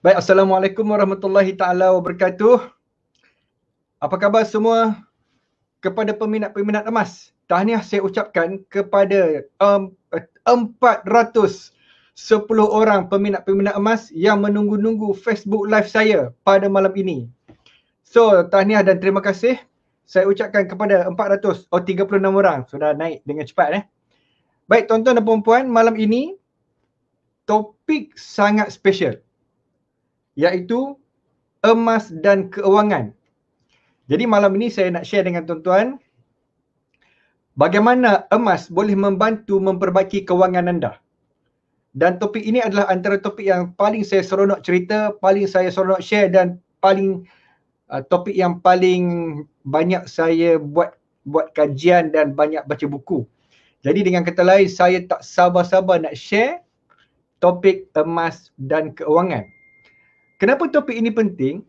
Baik, Assalamualaikum warahmatullahi taala wabarakatuh. Apa khabar semua? Kepada peminat-peminat emas, tahniah saya ucapkan kepada 410 orang peminat-peminat emas yang menunggu-nunggu Facebook Live saya pada malam ini. So, tahniah dan terima kasih saya ucapkan kepada 36 orang. Sudah naik dengan cepat. Baik, tuan-tuan dan puan-puan, malam ini topik sangat special, iaitu emas dan keuangan. Jadi malam ini saya nak share dengan tuan-tuan bagaimana emas boleh membantu memperbaiki kewangan anda. Dan topik ini adalah antara topik yang paling saya seronok cerita, paling saya seronok share dan paling topik yang paling banyak saya buat kajian dan banyak baca buku. Jadi dengan kata lain, saya tak sabar-sabar nak share topik emas dan keuangan. Kenapa topik ini penting?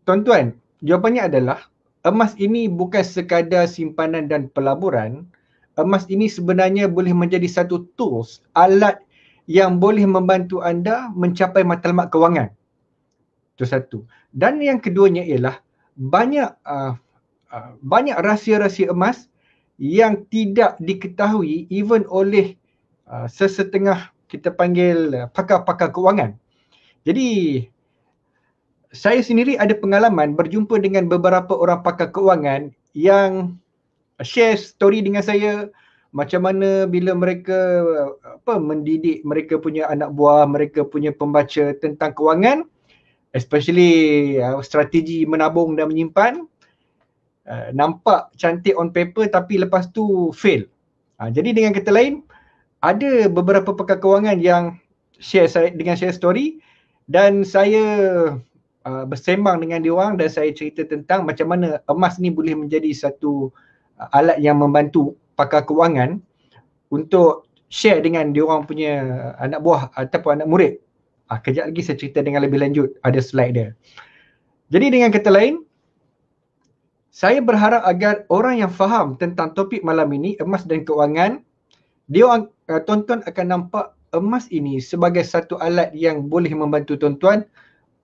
Tuan-tuan, jawapannya adalah emas ini bukan sekadar simpanan dan pelaburan. Emas ini sebenarnya boleh menjadi satu tools, alat yang boleh membantu anda mencapai matlamat kewangan. Itu satu. Dan yang keduanya ialah banyak rahsia-rahsia emas yang tidak diketahui even oleh sesetengah kita panggil pakar-pakar kewangan. Jadi saya sendiri ada pengalaman berjumpa dengan beberapa orang pakar kewangan yang share story dengan saya macam mana bila mereka mendidik mereka punya anak buah, mereka punya pembaca tentang kewangan, especially strategi menabung dan menyimpan. Nampak cantik on paper tapi lepas tu fail. Jadi dengan kata lain, ada beberapa pakar kewangan yang share story dan saya bersembang dengan diorang dan saya cerita tentang macam mana emas ni boleh menjadi satu alat yang membantu pakar kewangan untuk share dengan diorang punya anak buah ataupun anak murid. Kejap lagi saya cerita dengan lebih lanjut, ada slide dia. Jadi dengan kata lain, saya berharap agar orang yang faham tentang topik malam ini, emas dan kewangan, tuan-tuan akan nampak emas ini sebagai satu alat yang boleh membantu tuan-tuan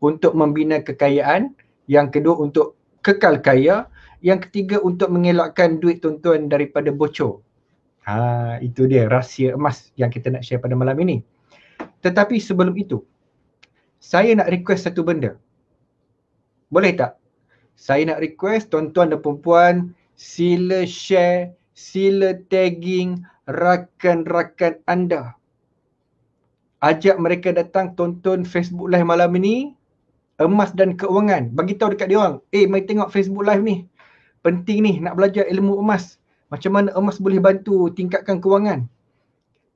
untuk membina kekayaan, yang kedua untuk kekal kaya, yang ketiga untuk mengelakkan duit tuan-tuan daripada bocor. Itu dia rahsia emas yang kita nak share pada malam ini. Tetapi sebelum itu, saya nak request satu benda. Boleh tak? Saya nak request tuan-tuan dan perempuan sila share, sila tagging rakan-rakan anda. Ajak mereka datang tonton Facebook Live malam ini, emas dan keuangan. Bagi tahu dekat dia orang, mari tengok Facebook Live ni. Penting ni nak belajar ilmu emas. Macam mana emas boleh bantu tingkatkan kewangan.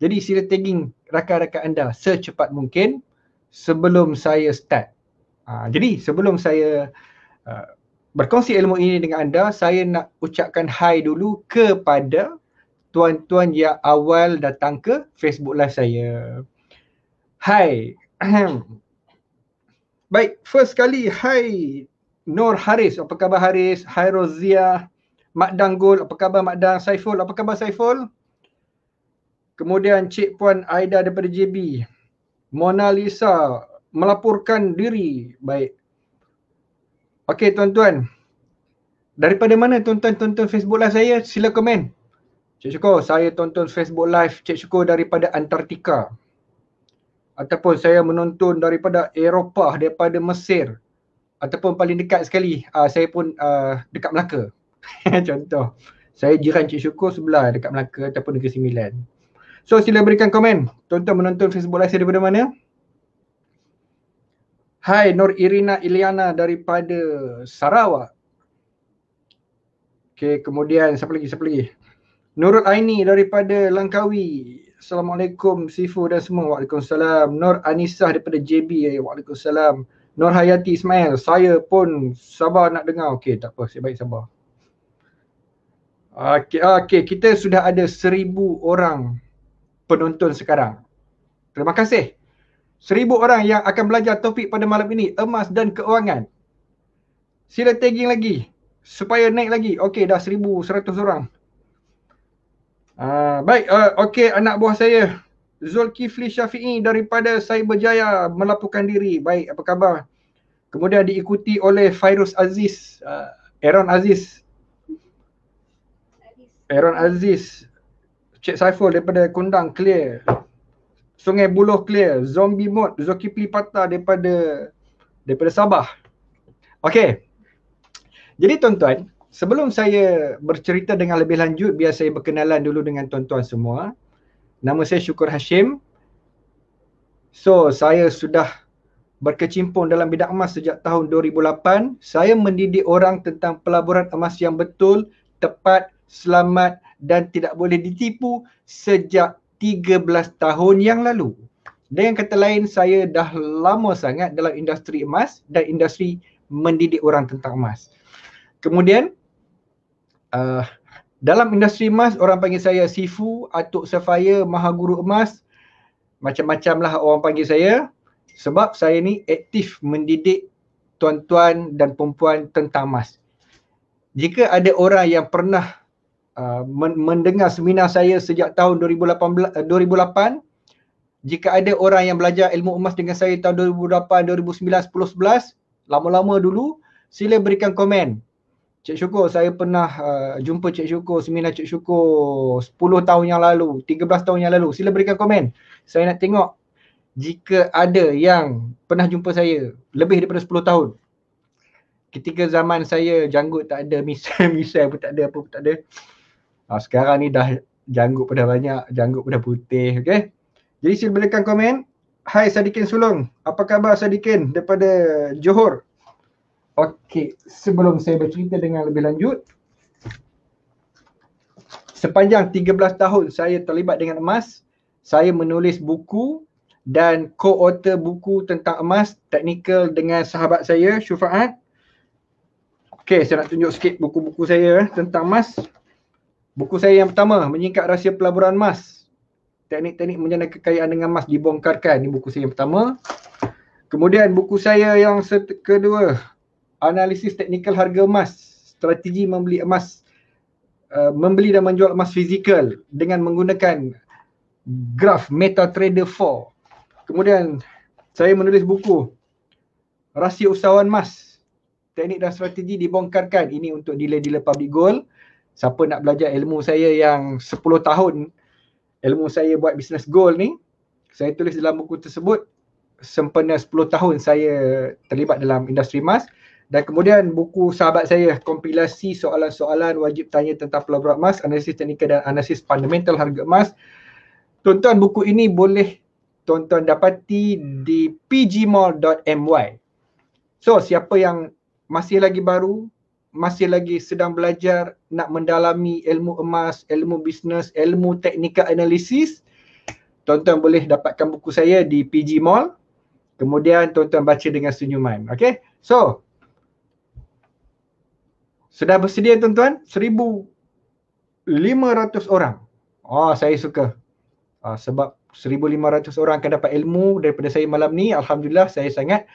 Jadi sila tagging rakan-rakan anda secepat mungkin sebelum saya start. Jadi sebelum saya berkongsi ilmu ini dengan anda, saya nak ucapkan hi dulu kepada tuan-tuan yang awal datang ke Facebook Live saya. Hi. Baik, first kali, hi Nur Haris, apa khabar Haris? Hai Rozia, Mak Danggul, apa khabar Mak Dang? Saiful, apa khabar Saiful? Kemudian Cik Puan Aida daripada JB. Mona Lisa melaporkan diri. Baik. Okey tuan-tuan. Daripada mana tuan-tuan tonton Facebook Live saya? Sila komen. Cik Syukur, saya tonton Facebook Live Cik Syukur daripada Antartika. Ataupun saya menonton daripada Eropah, daripada Mesir. Ataupun paling dekat sekali, saya pun dekat Melaka. Contoh, saya jiran Cik Syukur sebelah dekat Melaka ataupun Negeri Sembilan. So sila berikan komen. Tuan-tuan menonton Facebook Live saya daripada mana? Hai Nur Irina Iliana daripada Sarawak. Okey, kemudian siapa lagi? Nurul Aini daripada Langkawi. Assalamualaikum Sifu dan semua. Waalaikumsalam. Nur Anisah daripada JB. Waalaikumsalam. Nur Hayati Ismail. Saya pun sabar nak dengar. Okey, tak apa. Saya baik sabar. Okey, kita sudah ada 1000 orang penonton sekarang. Terima kasih. 1000 orang yang akan belajar topik pada malam ini, emas dan keuangan. Sila tagging lagi supaya naik lagi. Okey, dah 1100 orang. Baik, okey anak buah saya. Zulkifli Syafi'i daripada Cyberjaya melaporkan diri. Baik, apa khabar? Kemudian diikuti oleh Fairuz Aziz, Aaron Aziz, Cik Saiful daripada Kundang clear. Sungai Buloh clear. Zombie Mode, Zulkifli Patah daripada Sabah. Okey. Jadi tuan-tuan, sebelum saya bercerita dengan lebih lanjut, biar saya berkenalan dulu dengan tuan-tuan semua. Nama saya Syukur Hashim. So, saya sudah berkecimpung dalam bidang emas sejak tahun 2008. Saya mendidik orang tentang pelaburan emas yang betul, tepat, selamat dan tidak boleh ditipu sejak 13 tahun yang lalu. Dengan kata lain, saya dah lama sangat dalam industri emas dan industri mendidik orang tentang emas. Kemudian, dalam industri emas, orang panggil saya Sifu, Atuk Sapphire, Maha Guru Emas. Macam-macam lah orang panggil saya. Sebab saya ni aktif mendidik tuan-tuan dan perempuan tentang emas. Jika ada orang yang pernah mendengar seminar saya sejak tahun 2008, jika ada orang yang belajar ilmu emas dengan saya tahun 2008, 2009, 10, 11, lama-lama dulu, sila berikan komen. Cik Syukur, saya pernah jumpa Cik Syukur, seminar Cik Syukur 10 tahun yang lalu, 13 tahun yang lalu. Sila berikan komen. Saya nak tengok jika ada yang pernah jumpa saya lebih daripada 10 tahun. Ketika zaman saya janggut tak ada, misai pun tak ada, apa pun tak ada. Sekarang ni dah janggut pada banyak, janggut pada putih, okey. Jadi sila berikan komen. Hai Sadikin Sulong, apa khabar Sadikin daripada Johor? Okey, sebelum saya bercerita dengan lebih lanjut, sepanjang 13 tahun saya terlibat dengan emas, saya menulis buku dan co-author buku tentang emas, teknikal dengan sahabat saya, Syufaat. Okey, saya nak tunjuk sikit buku-buku saya tentang emas. Buku saya yang pertama, Menyingkap Rahsia Pelaburan Emas. Teknik-teknik menjana kekayaan dengan emas dibongkarkan. Ini buku saya yang pertama. Kemudian buku saya yang kedua, Analisis Teknikal Harga Emas, Strategi Membeli Emas, membeli dan menjual emas fizikal dengan menggunakan graf MetaTrader 4. Kemudian saya menulis buku Rahsia Usahawan Emas, Teknik dan Strategi dibongkarkan. Ini untuk dealer-dealer public gold. Siapa nak belajar ilmu saya yang 10 tahun, ilmu saya buat bisnes gold ni, saya tulis dalam buku tersebut. Sempena 10 tahun saya terlibat dalam industri emas. Dan kemudian buku sahabat saya, kompilasi soalan-soalan wajib tanya tentang pelaburan emas, analisis teknikal dan analisis fundamental harga emas. Tuan-tuan, buku ini boleh tuan-tuan dapati di pgmall.my. So, siapa yang masih lagi baru, masih lagi sedang belajar nak mendalami ilmu emas, ilmu bisnes, ilmu teknikal analisis, tuan-tuan boleh dapatkan buku saya di PG Mall. Kemudian tuan-tuan baca dengan senyuman. Okay? So, sudah bersedia tuan-tuan? 1,500 orang. Saya suka. Sebab 1,500 orang akan dapat ilmu daripada saya malam ni. Alhamdulillah, saya sangat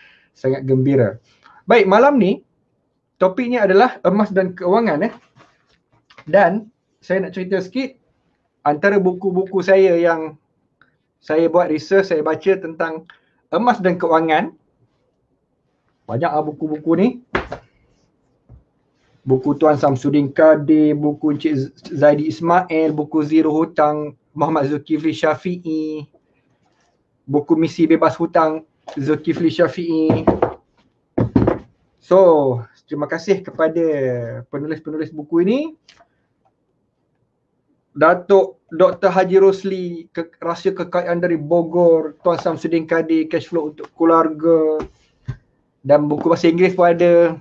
gembira. Baik, malam ni topiknya adalah emas dan keuangan. Dan saya nak cerita sikit antara buku-buku saya yang saya buat research, saya baca tentang emas dan keuangan. Banyak buku-buku ni. Buku Tuan Samsudin Kadir, buku Encik Zaidi Ismail, buku Zero Hutang Muhammad Zulkifli Syafi'i, buku Misi Bebas Hutang Zulkifli Syafi'i. So, terima kasih kepada penulis-penulis buku ini. Datuk Dr. Haji Rosli, Rahsia Kekayaan dari Bogor, Tuan Samsudin Kadir, Cash Flow untuk Keluarga. Dan buku bahasa Inggeris pun ada.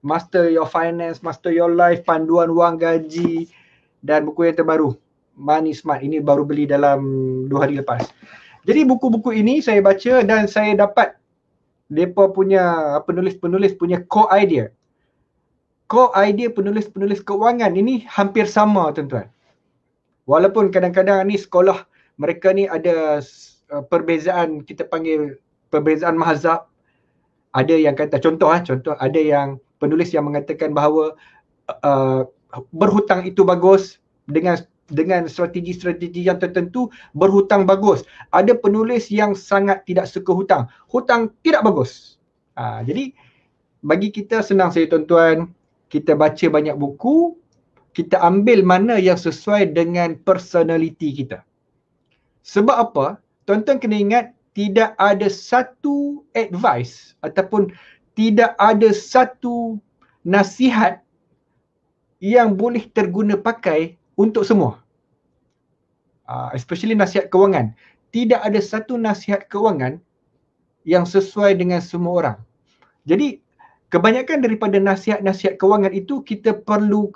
Master Your Finance, Master Your Life, Panduan Wang Gaji. Dan buku yang terbaru, Money Smart. Ini baru beli dalam 2 hari lepas. Jadi buku-buku ini saya baca dan saya dapat mereka punya penulis-penulis punya core idea. Core idea penulis-penulis keuangan ini hampir sama tuan-tuan. Walaupun kadang-kadang ni sekolah mereka ni ada perbezaan, kita panggil perbezaan mazhab. Ada yang kata, contoh ada yang penulis yang mengatakan bahawa berhutang itu bagus dengan dengan strategi-strategi yang tertentu berhutang bagus. Ada penulis yang sangat tidak suka hutang. Hutang tidak bagus. Jadi bagi kita senang saja tuan-tuan, kita baca banyak buku, kita ambil mana yang sesuai dengan personality kita. Sebab apa? Tuan-tuan kena ingat, tidak ada satu advice ataupun tidak ada satu nasihat yang boleh terguna pakai untuk semua. Especially nasihat kewangan. Tidak ada satu nasihat kewangan yang sesuai dengan semua orang. Jadi, kebanyakan daripada nasihat-nasihat kewangan itu kita perlu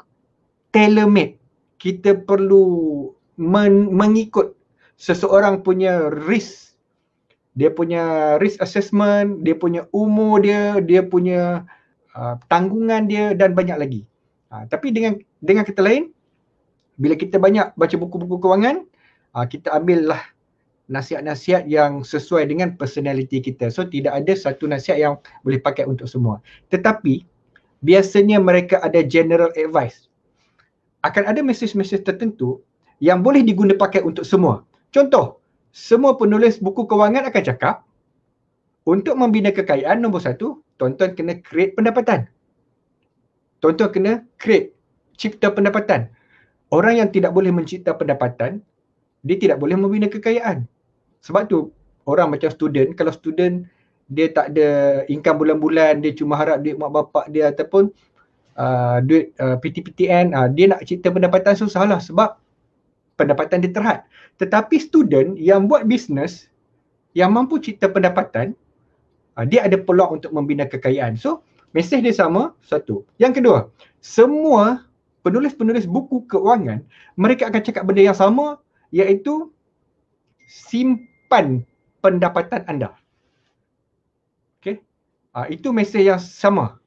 tailor-made. Kita perlu mengikut seseorang punya risk. Dia punya risk assessment, dia punya umur dia, dia punya tanggungan dia dan banyak lagi. Tapi dengan kata lain, bila kita banyak baca buku-buku kewangan, kita ambillah nasihat-nasihat yang sesuai dengan personality kita. So tidak ada satu nasihat yang boleh pakai untuk semua. Tetapi biasanya mereka ada general advice. Akan ada mesej-mesej tertentu yang boleh diguna pakai untuk semua. Contoh, semua penulis buku kewangan akan cakap, untuk membina kekayaan, nombor satu, tuan-tuan kena create pendapatan. Tuan-tuan kena create, cipta pendapatan. Orang yang tidak boleh mencipta pendapatan, dia tidak boleh membina kekayaan. Sebab tu, orang macam student, kalau student dia tak ada income bulan-bulan, dia cuma harap duit mak bapak dia ataupun duit PTPTN, dia nak cipta pendapatan susahlah sebab pendapatan dia terhad. Tetapi student yang buat bisnes, yang mampu cipta pendapatan, dia ada peluang untuk membina kekayaan. So, mesej dia sama, satu. Yang kedua, semua penulis-penulis buku keuangan, mereka akan cakap benda yang sama, iaitu simpan pendapatan anda. Okay? Itu mesej yang sama.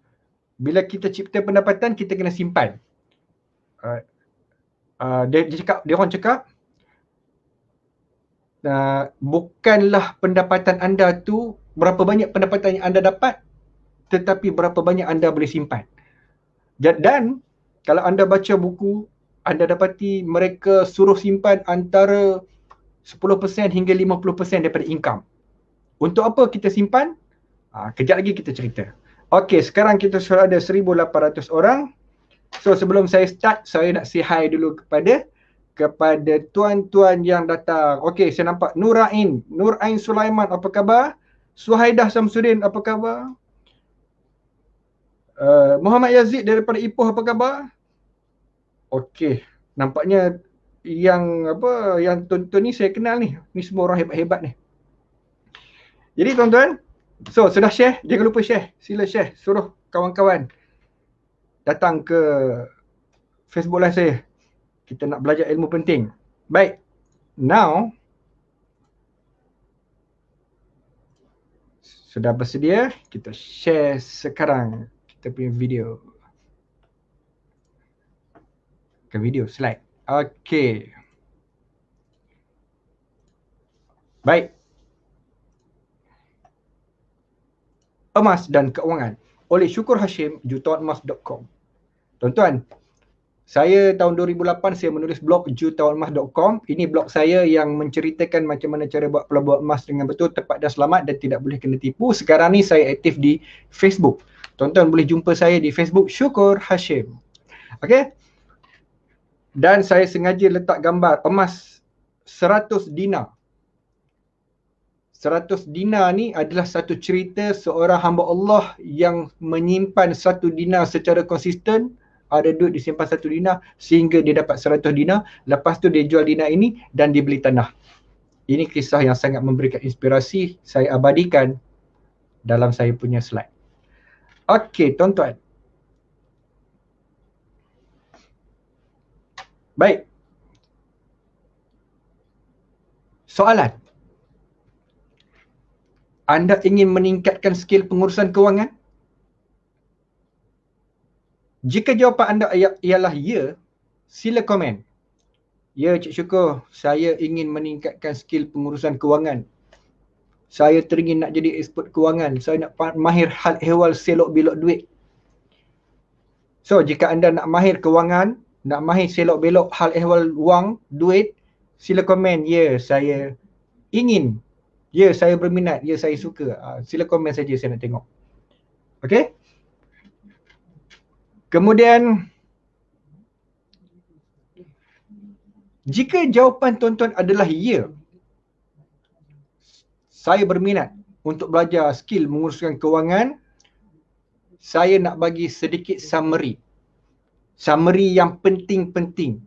Bila kita cipta pendapatan, kita kena simpan. Dia orang cakap, bukanlah pendapatan anda tu berapa banyak pendapatan yang anda dapat, tetapi berapa banyak anda boleh simpan. Dan kalau anda baca buku, anda dapati mereka suruh simpan antara 10% hingga 50% daripada income. Untuk apa kita simpan? Kejap lagi kita cerita. Okey, sekarang kita sudah ada 1,800 orang. So sebelum saya start, saya nak say hi dulu kepada tuan-tuan yang datang. Okey, saya nampak Nur Ain Sulaiman, apa khabar? Suhaidah Samsudin, apa khabar? Muhammad Yazid daripada Ipoh, apa khabar? Okey, nampaknya yang tuan-tuan ni saya kenal ni. Ni semua orang hebat-hebat ni. Jadi tuan-tuan, so sudah share, jangan lupa share. Sila share, suruh kawan-kawan datang ke Facebook Live saya. Kita nak belajar ilmu penting. Baik, now sudah bersedia, kita share sekarang kita punya video. Ke video slide. Okey. Baik. Emas dan Keuangan oleh Syukur Hashim, jutawan-emas.com. Tuan-tuan, saya tahun 2008 saya menulis blog jutawan-emas.com. Ini blog saya yang menceritakan macam mana cara buat pelabuhan emas dengan betul, tepat dan selamat dan tidak boleh kena tipu. Sekarang ni saya aktif di Facebook. Tuan-tuan boleh jumpa saya di Facebook Syukur Hashim. Okey? Dan saya sengaja letak gambar emas 100 dinar. 100 dinar ni adalah satu cerita seorang hamba Allah yang menyimpan 1 dinar secara konsisten. Ada duit disimpan 1 dinar sehingga dia dapat 100 dinar. Lepas tu dia jual dinar ini dan dia beli tanah. Ini kisah yang sangat memberikan inspirasi. Saya abadikan dalam saya punya slide. Okey, tuan-tuan. Baik. Soalan. Anda ingin meningkatkan skill pengurusan kewangan? Jika jawapan anda ialah ya, sila komen. Ya, Cik Syukur, saya ingin meningkatkan skill pengurusan kewangan. Saya teringin nak jadi expert kewangan. Saya nak mahir hal ehwal selok belok duit. So, jika anda nak mahir kewangan, nak mahir selok belok hal ehwal wang, duit, sila komen, ya saya ingin, ya saya berminat, ya saya suka. Sila komen saja, saya nak tengok. Okey. Kemudian jika jawapan tuan-tuan adalah ya, saya berminat untuk belajar skill menguruskan kewangan, saya nak bagi sedikit summary. Summary yang penting-penting.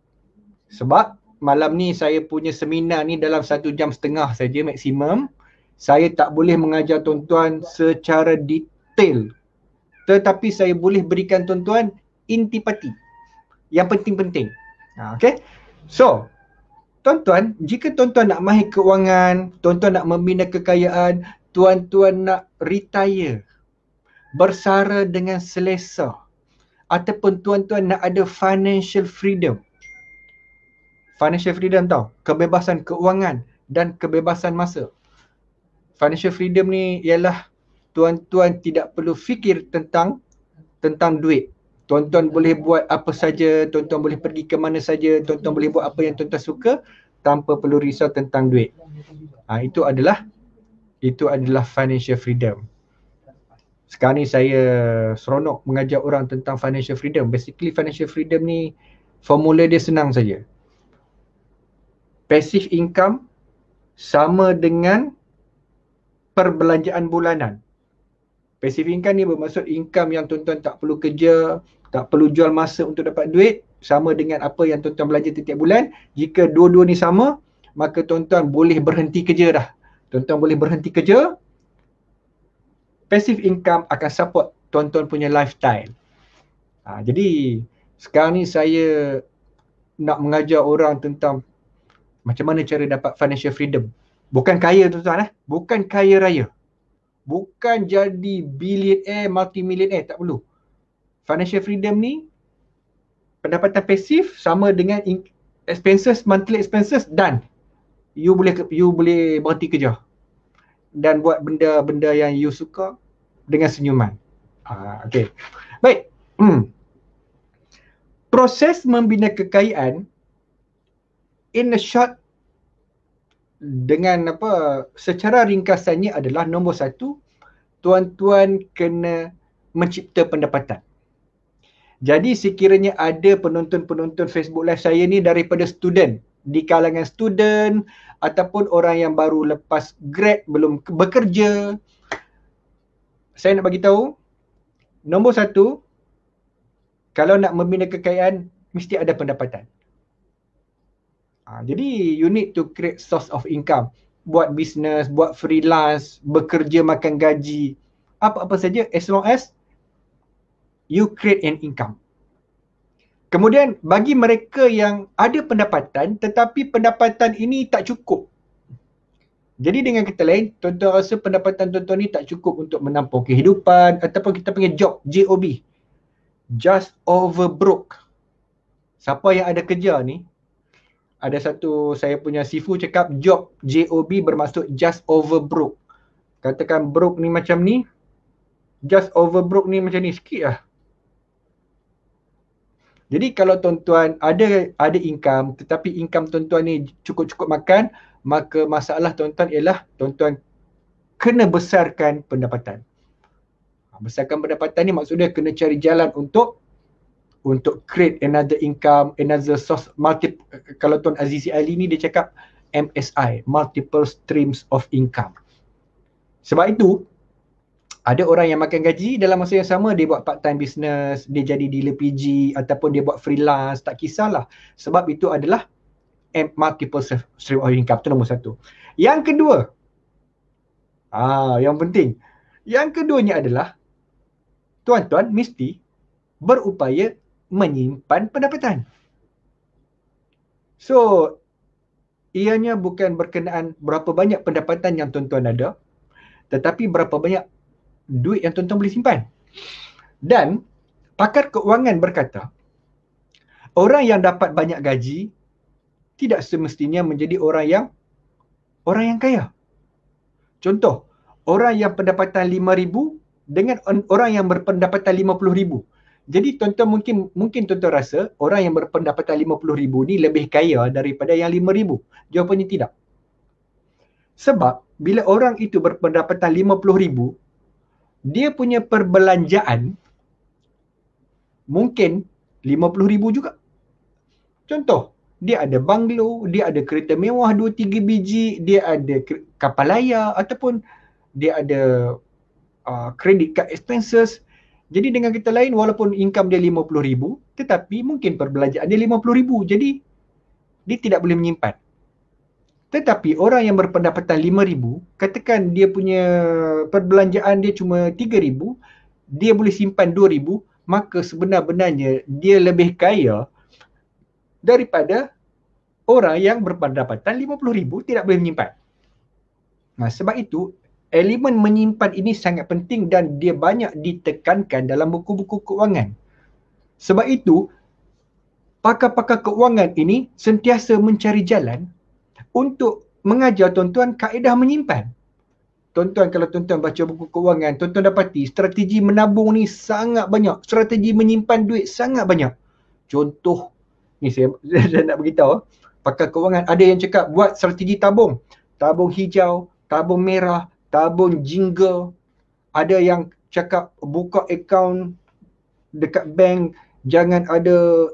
Sebab malam ni saya punya seminar ni dalam 1.5 jam saja maksimum. Saya tak boleh mengajar tuan-tuan secara detail. Tetapi saya boleh berikan tuan-tuan intipati yang penting-penting. Okay. So, tuan-tuan, jika tuan-tuan nak mahir kewangan, tuan-tuan nak membina kekayaan, tuan-tuan nak retire, bersara dengan selesa, ataupun tuan-tuan nak ada financial freedom. Financial freedom tau, kebebasan keuangan dan kebebasan masa. Financial freedom ni ialah tuan-tuan tidak perlu fikir tentang duit. Tuan-tuan boleh buat apa saja, tuan-tuan boleh pergi ke mana saja, tuan-tuan boleh buat apa yang tuan-tuan suka tanpa perlu risau tentang duit. Itu adalah financial freedom. Sekarang ni saya seronok mengajar orang tentang financial freedom. Basically financial freedom ni formula dia senang saja. Passive income sama dengan perbelanjaan bulanan. Passive income ni bermaksud income yang tuan-tuan tak perlu kerja, tak perlu jual masa untuk dapat duit, sama dengan apa yang tuan-tuan belanja setiap bulan. Jika dua-dua ni sama, maka tuan-tuan boleh berhenti kerja dah. Tuan-tuan boleh berhenti kerja, passive income akan support tuan-tuan punya lifestyle. Jadi sekarang ni saya nak mengajar orang tentang macam mana cara dapat financial freedom. Bukan kaya tuan-tuan, bukan kaya raya. Bukan jadi billionaire, multimillionaire, tak perlu. Financial freedom ni pendapatan pasif sama dengan expenses, monthly expenses, dan you boleh berhenti kerja dan buat benda-benda yang you suka dengan senyuman. Okay. Baik. Proses membina kekayaan in a short, dengan secara ringkasannya adalah nombor 1, tuan-tuan kena mencipta pendapatan. Jadi sekiranya ada penonton-penonton Facebook Live saya ni daripada student, di kalangan student ataupun orang yang baru lepas grad, belum bekerja, saya nak bagi tahu, nombor 1, kalau nak membina kekayaan mesti ada pendapatan. Jadi you need to create source of income. Buat bisnes, buat freelance, bekerja makan gaji, apa-apa saja, as long as you create an income. Kemudian bagi mereka yang ada pendapatan tetapi pendapatan ini tak cukup. Jadi dengan kata lain, tuan-tuan rasa pendapatan tuan-tuan ni tak cukup untuk menampung kehidupan, ataupun kita panggil job, JOB. Just over broke. Siapa yang ada kerja ni, ada satu saya punya sifu cakap job JOB bermaksud just over broke. Katakan broke ni macam ni, just over broke ni macam ni sikit lah. Jadi kalau tuan-tuan ada income tetapi income tuan-tuan ni cukup-cukup makan, maka masalah tuan-tuan ialah tuan-tuan kena besarkan pendapatan. Besarkan pendapatan ni maksudnya kena cari jalan untuk create another income, another source, kalau Tuan Azizi Ali ni dia cakap MSI, multiple streams of income. Sebab itu, ada orang yang makan gaji, dalam masa yang sama dia buat part time business, dia jadi dealer PG ataupun dia buat freelance, tak kisahlah. Sebab itu adalah multiple stream of income, itu nombor 1. Yang kedua, yang penting, yang keduanya adalah tuan-tuan mesti berupaya menyimpan pendapatan. So, ianya bukan berkenaan berapa banyak pendapatan yang tuan-tuan ada, tetapi berapa banyak duit yang tuan-tuan boleh simpan. Dan pakar keuangan berkata, orang yang dapat banyak gaji tidak semestinya menjadi orang yang kaya. Contoh, orang yang pendapatan 5,000 dengan orang yang berpendapatan 50,000. Jadi tuan-tuan mungkin tuan-tuan rasa orang yang berpendapatan 50,000 ni lebih kaya daripada yang 5,000. Jawapannya tidak. Sebab bila orang itu berpendapatan 50,000, dia punya perbelanjaan mungkin 50,000 juga. Contoh, dia ada banglo, dia ada kereta mewah 2-3 biji, dia ada kapal layar ataupun dia ada credit card expenses. Jadi dengan kata lain, walaupun income dia 50,000, tetapi mungkin perbelanjaan dia 50,000. Jadi dia tidak boleh menyimpan. Tetapi orang yang berpendapatan 5,000, katakan dia punya perbelanjaan dia cuma 3,000, dia boleh simpan 2,000, maka sebenar-benarnya dia lebih kaya daripada orang yang berpendapatan 50,000 tidak boleh menyimpan. Nah, sebab itu elemen menyimpan ini sangat penting dan dia banyak ditekankan dalam buku-buku keuangan. Sebab itu pakar-pakar keuangan ini sentiasa mencari jalan untuk mengajar tuan-tuan kaedah menyimpan. Tuan-tuan, kalau tuan-tuan baca buku keuangan, tuan-tuan dapati strategi menabung ni sangat banyak. Strategi menyimpan duit sangat banyak. Contoh, ni saya nak beritahu, pakar keuangan ada yang cakap buat strategi tabung. Tabung hijau, tabung merah, tabung jingga. Ada yang cakap buka akaun dekat bank, jangan ada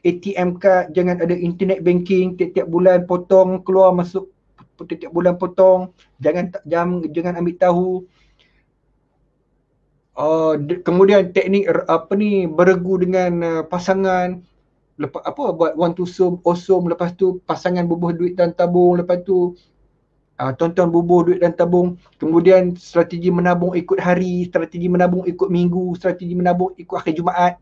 ATM card, jangan ada internet banking, tiap-tiap bulan potong, keluar masuk, tiap-tiap bulan potong, jangan ambil tahu. Kemudian teknik beregu dengan pasangan, lepas buat one to awesome, lepas tu pasangan bubuh duit dan tabung, lepas tu tuan-tuan bubuh duit dan tabung. Kemudian strategi menabung ikut hari, strategi menabung ikut minggu, strategi menabung ikut hari Jumaat.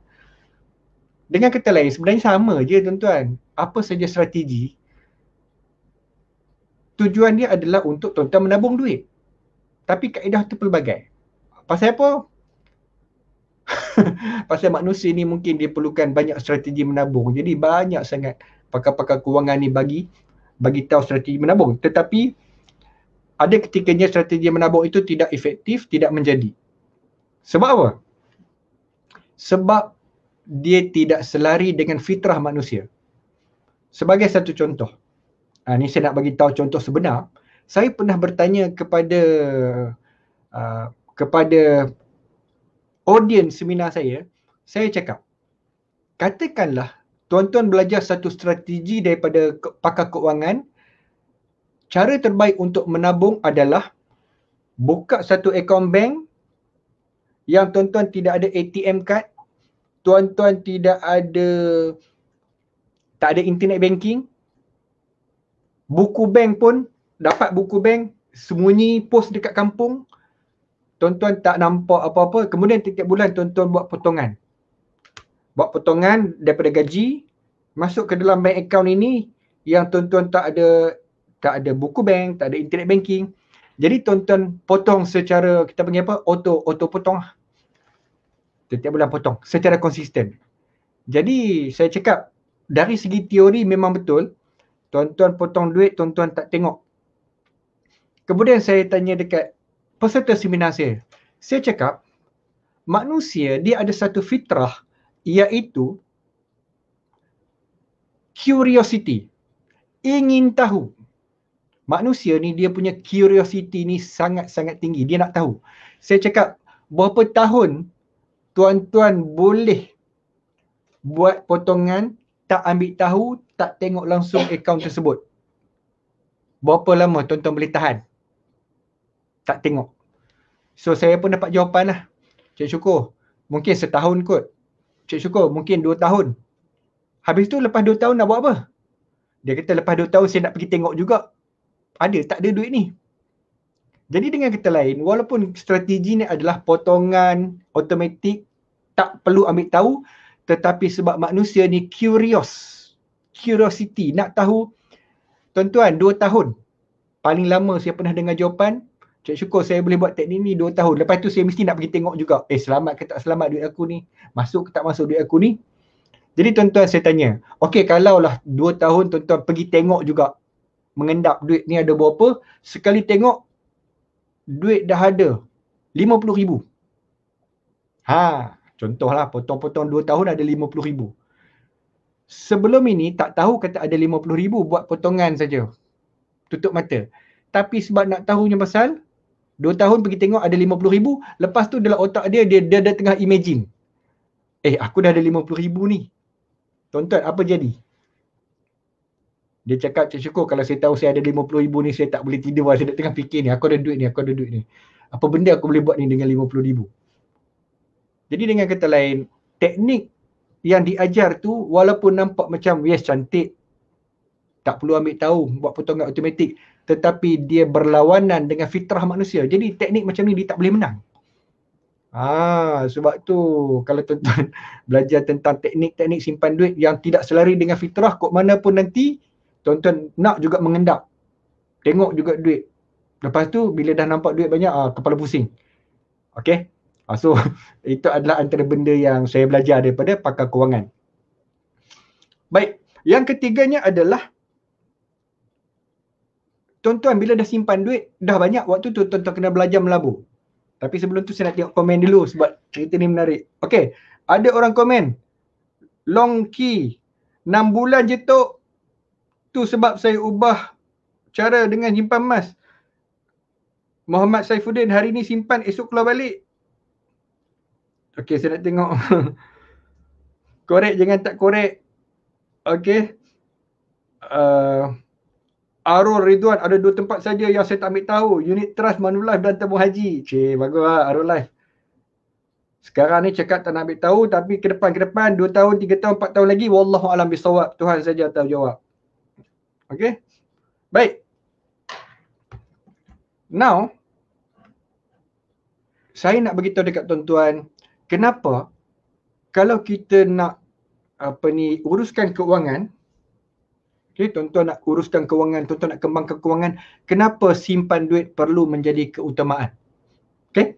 Dengan kata lain, sebenarnya sama je tuan-tuan. Apa saja strategi, tujuan dia adalah untuk tuan-tuan menabung duit. Tapi kaedah tu pelbagai. Pasal apa? Pasal manusia ni mungkin dia perlukan banyak strategi menabung. Jadi banyak sangat pakar-pakar kewangan ni bagi tahu strategi menabung. Tetapi ada ketikanya strategi menabung itu tidak efektif, tidak menjadi. Sebab apa? Sebab dia tidak selari dengan fitrah manusia. Sebagai satu contoh, ni saya nak bagi tahu contoh sebenar. Saya pernah bertanya kepada audiens seminar saya cakap, katakanlah tuan-tuan belajar satu strategi daripada pakar keuangan, cara terbaik untuk menabung adalah buka satu akaun bank yang tuan-tuan tidak ada ATM card, tuan-tuan tak ada internet banking, buku bank pun, dapat buku bank, sembunyi pos dekat kampung, tuan-tuan tak nampak apa-apa, kemudian tiap bulan tuan-tuan buat potongan. Buat potongan daripada gaji, masuk ke dalam bank account ini yang tuan-tuan tak ada buku bank, tak ada internet banking. Jadi tuan-tuan potong secara, kita panggil apa? Auto potong lah. Setiap bulan potong secara konsisten. Jadi saya cakap dari segi teori memang betul, tuan-tuan potong duit, tuan-tuan tak tengok. Kemudian saya tanya dekat peserta seminar saya cakap manusia dia ada satu fitrah, iaitu curiosity, ingin tahu. Manusia ni dia punya curiosity ni sangat-sangat tinggi, dia nak tahu. Saya cakap berapa tahun tuan-tuan boleh buat potongan, tak ambil tahu, tak tengok langsung akaun tersebut? Berapa lama tuan-tuan boleh tahan tak tengok? So saya pun dapat jawapan lah. Cik Syukur, mungkin setahun kot. Cik Syukur, mungkin 2 tahun. Habis tu lepas 2 tahun nak buat apa? Dia kata lepas 2 tahun saya nak pergi tengok juga, ada tak ada duit ni. Jadi dengan kata lain, walaupun strategi ni adalah potongan automatik, tak perlu ambil tahu, tetapi sebab manusia ni curiosity, nak tahu. Tuan-tuan, 2 tahun. Paling lama saya pernah dengar jawapan, Cik Syukur saya boleh buat teknik ni 2 tahun. Lepas tu saya mesti nak pergi tengok juga. Selamat ke tak selamat duit aku ni? Masuk ke tak masuk duit aku ni? Jadi tuan-tuan saya tanya, okey kalaulah 2 tahun tuan-tuan pergi tengok juga, mengendap duit ni ada berapa, sekali tengok duit dah ada 50,000. Contohlah potong-potong 2 tahun ada 50,000. Sebelum ini tak tahu kata ada 50,000 buat potongan saja. Tutup mata. Tapi sebab nak tahunya pasal 2 tahun pergi tengok ada 50,000, lepas tu dalam otak dia dah tengah imagine. Aku dah ada 50,000 ni. Tuan-tuan, apa jadi? Dia cakap, cik syukur kalau saya tahu saya ada 50,000 ni, saya tak boleh tidur. Saya tengah fikir ni, aku ada duit ni. Apa benda aku boleh buat ni dengan 50,000? Jadi dengan kata lain, teknik yang diajar tu walaupun nampak macam yes cantik, tak perlu ambil tahu buat potongan automatik, tetapi dia berlawanan dengan fitrah manusia. Jadi teknik macam ni dia tak boleh menang. Sebab tu kalau tuan-tuan belajar tentang teknik-teknik simpan duit yang tidak selari dengan fitrah, kok mana pun nanti tuan-tuan nak juga mengendap, tengok juga duit. Lepas tu bila dah nampak duit banyak, kepala pusing. Okay, so itu adalah antara benda yang saya belajar daripada pakar kewangan. Baik, yang ketiganya adalah tuan-tuan bila dah simpan duit dah banyak, waktu tu tuan-tuan kena belajar melabur. Tapi sebelum tu saya nak tengok komen dulu sebab cerita ni menarik. Okay, ada orang komen, long key 6 bulan je tok, tu sebab saya ubah cara dengan simpan emas. Muhammad Saifuddin, hari ni simpan, esok keluar balik. Okay, saya nak tengok. Korek jangan tak korek. Okay. Arul Ridwan, ada 2 tempat saja yang saya tak ambil tahu. Unit Trust, Manulife dan Tabung Haji. Bagus lah Arul Life. Sekarang ni cakap tak nak ambil tahu, tapi ke depan 2 tahun, 3 tahun, 4 tahun lagi, wallahualam bisawab. Tuhan saja tahu jawab. Okay. Baik. Now, saya nak beritahu dekat tuan-tuan, kenapa kalau kita nak uruskan keuangan, okay, tuan-tuan nak uruskan keuangan, tuan-tuan nak kembangkan keuangan, kenapa simpan duit perlu menjadi keutamaan? Okay?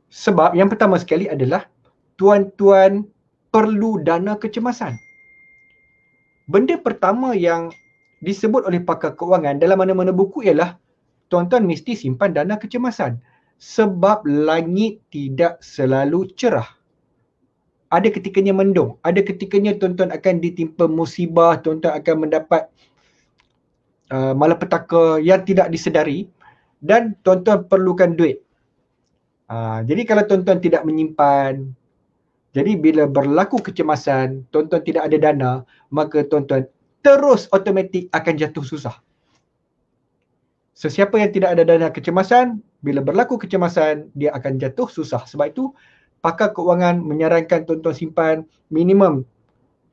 Sebab yang pertama sekali adalah tuan-tuan perlu dana kecemasan. Benda pertama yang disebut oleh pakar keuangan dalam mana-mana buku ialah tuan-tuan mesti simpan dana kecemasan. Sebab langit tidak selalu cerah. Ada ketikanya mendung, ada ketikanya tuan-tuan akan ditimpa musibah, tuan-tuan akan mendapat malapetaka yang tidak disedari dan tuan-tuan perlukan duit. Jadi kalau tuan-tuan tidak menyimpan, jadi bila berlaku kecemasan, tuan-tuan tidak ada dana, maka tuan-tuan terus automatik akan jatuh susah. Sesiapa yang tidak ada dana kecemasan, bila berlaku kecemasan, dia akan jatuh susah. Sebab itu, pakar keuangan menyarankan tuan-tuan simpan minimum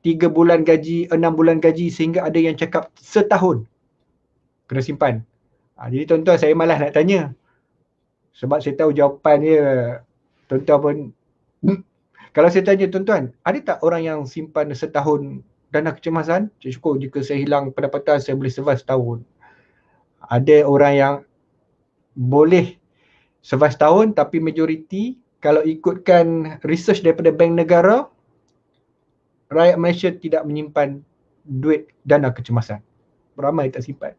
3 bulan gaji, 6 bulan gaji, sehingga ada yang cakap setahun kena simpan. Jadi tuan-tuan, saya malas nak tanya. Sebab saya tahu jawapan dia, tuan-tuan pun kalau saya tanya tuan-tuan, ada tak orang yang simpan setahun dana kecemasan? Cik syukur jika saya hilang pendapatan, saya boleh survive setahun. Ada orang yang boleh survive setahun, tapi majoriti kalau ikutkan research daripada Bank Negara, rakyat Malaysia tidak menyimpan duit dana kecemasan. Ramai tak simpan.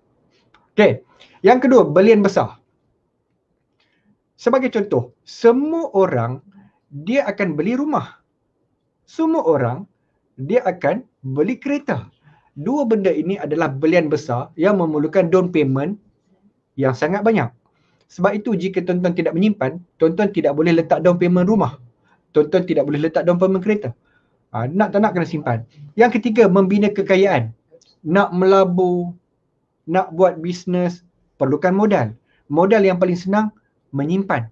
Okay. Yang kedua, belian besar. Sebagai contoh, semua orang dia akan beli rumah. Semua orang dia akan beli kereta. Dua benda ini adalah belian besar yang memerlukan down payment yang sangat banyak. Sebab itu jika tuan-tuan tidak menyimpan, tuan-tuan tidak boleh letak down payment rumah. Tuan-tuan tidak boleh letak down payment kereta. Nak tak nak kena simpan. Yang ketiga, membina kekayaan. Nak melabur, nak buat bisnes, perlukan modal. Modal yang paling senang, menyimpan.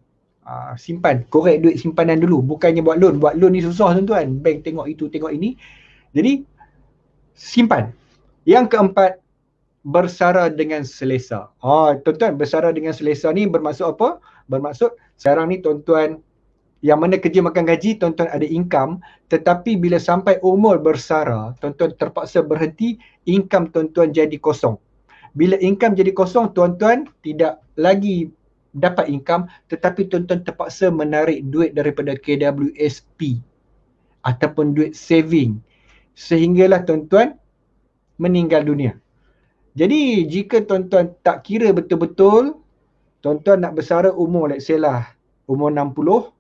Simpan, korek duit simpanan dulu. Bukannya buat loan. Buat loan ni susah tuan-tuan. Bank tengok itu, tengok ini. Jadi, simpan. Yang keempat, bersara dengan selesa. Tuan-tuan, bersara dengan selesa ni bermaksud apa? Bermaksud sekarang ni tuan-tuan yang mana kerja makan gaji, tuan-tuan ada income, tetapi bila sampai umur bersara, tuan-tuan terpaksa berhenti, income tuan-tuan jadi kosong. Bila income jadi kosong, tuan-tuan tidak lagi dapat income, tetapi tuan-tuan terpaksa menarik duit daripada KWSP ataupun duit saving, sehinggalah tuan-tuan meninggal dunia. Jadi jika tuan-tuan tak kira betul-betul, tuan-tuan nak bersara umur, let's say lah, umur 60,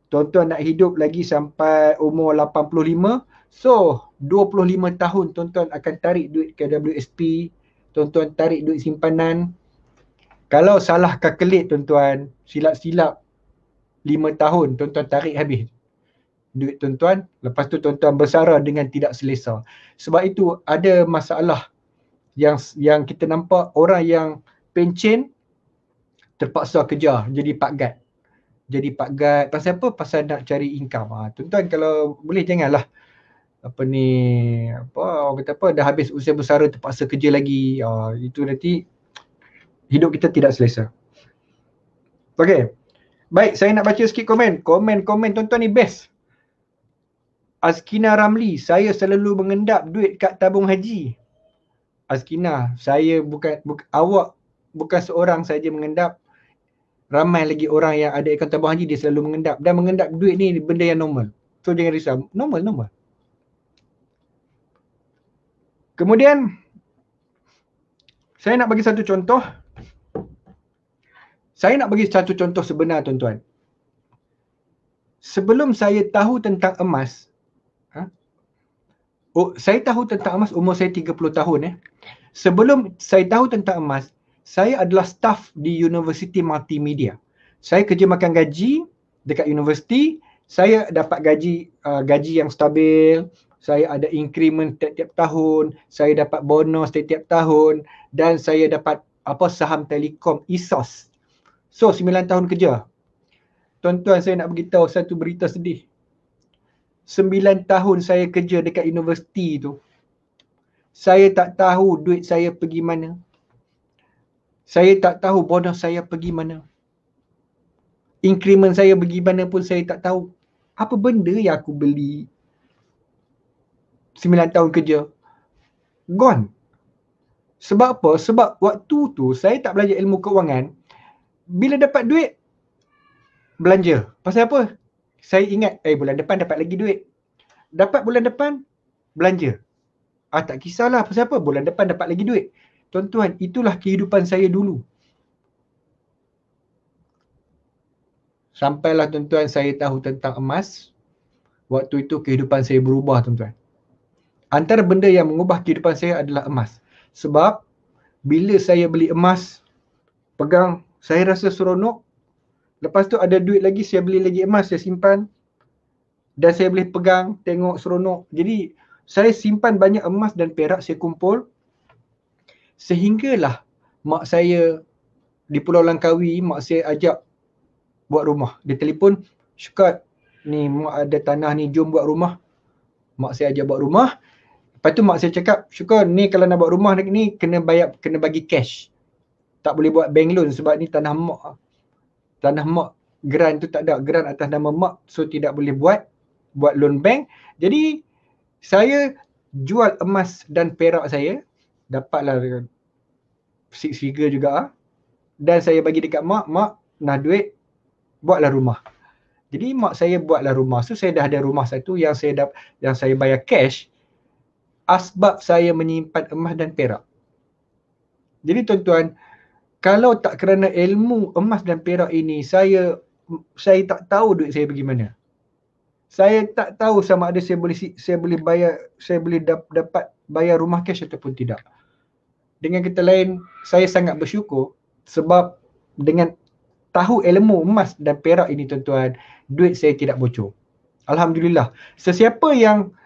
Tuan-tuan nak hidup lagi sampai umur 85. So, 25 tahun tuan-tuan akan tarik duit ke WSP, tuan-tuan tarik duit simpanan. Kalau salah kalkulat tuan-tuan, silap-silap 5 tahun tuan-tuan tarik habis duit tuan-tuan. Lepas tu tuan-tuan bersara dengan tidak selesa. Sebab itu ada masalah yang kita nampak orang yang pencen terpaksa kerja jadi Pak Gad. Jadi Pak Gad pasal apa? Pasal nak cari income. Tuan-tuan kalau boleh janganlah orang kata apa, dah habis usia bersara terpaksa kerja lagi. Itu nanti hidup kita tidak selesa. Okey. Baik, saya nak baca sikit komen. Komen tuan-tuan ni best. Azkina Ramli, saya selalu mengendap duit kat tabung haji. Azkina, saya awak bukan seorang saja mengendap. Ramai lagi orang yang ada akaun tabung haji, dia selalu mengendap. Dan mengendap duit ni benda yang normal. So jangan risau. Normal. Kemudian, saya nak bagi satu contoh. Saya nak bagi satu contoh sebenar tuan-tuan. Sebelum saya tahu tentang emas, saya tahu tentang emas umur saya 30 tahun. Sebelum saya tahu tentang emas, saya adalah staff di Universiti Multimedia. Saya kerja makan gaji dekat universiti. Saya dapat gaji yang stabil. Saya ada increment tiap-tiap tahun. Saya dapat bonus tiap-tiap tahun. Dan saya dapat saham Telekom ESOS. So 9 tahun kerja. Tuan-tuan, saya nak beritahu satu berita sedih. 9 tahun saya kerja dekat universiti tu, saya tak tahu duit saya pergi mana. Saya tak tahu bonus saya pergi mana. Increment saya pergi mana pun saya tak tahu. Apa benda yang aku beli 9 tahun kerja? Gone. Sebab apa? Sebab waktu tu saya tak belajar ilmu keuangan. Bila dapat duit, belanja. Pasal apa? Saya ingat, bulan depan dapat lagi duit. Dapat bulan depan, belanja. Tak kisahlah pasal apa, bulan depan dapat lagi duit. Tuan-tuan, itulah kehidupan saya dulu. Sampailah tuan-tuan saya tahu tentang emas. Waktu itu kehidupan saya berubah tuan-tuan. Antara benda yang mengubah kehidupan saya adalah emas. Sebab bila saya beli emas, pegang, saya rasa seronok. Lepas tu ada duit lagi, saya beli lagi emas, saya simpan. Dan saya boleh pegang, tengok seronok. Jadi saya simpan banyak emas dan perak, saya kumpul. Sehinggalah mak saya di Pulau Langkawi, mak saya ajak buat rumah. Dia telefon, Syukat, ni mak ada tanah ni, jom buat rumah. Mak saya ajak buat rumah. Lepas tu mak saya cakap, Syukat, ni kalau nak buat rumah ni kena bagi cash. Tak boleh buat bank loan sebab ni tanah mak. Tanah mak, geran tu tak ada, geran atas nama mak, so tidak boleh buat loan bank. Jadi saya jual emas dan perak saya, dapatlah 6 figure juga. Dan saya bagi dekat mak nak duit, buatlah rumah. Jadi mak saya buatlah rumah. So saya dah ada rumah satu yang saya bayar cash, asbab saya menyimpan emas dan perak. Jadi tuan-tuan, kalau tak kerana ilmu emas dan perak ini, saya tak tahu duit saya pergi mana. Saya tak tahu sama ada saya boleh dapat bayar rumah cash ataupun tidak. Dengan kata lain, saya sangat bersyukur sebab dengan tahu ilmu emas dan perak ini tuan-tuan, duit saya tidak bocor. Alhamdulillah. Sesiapa yang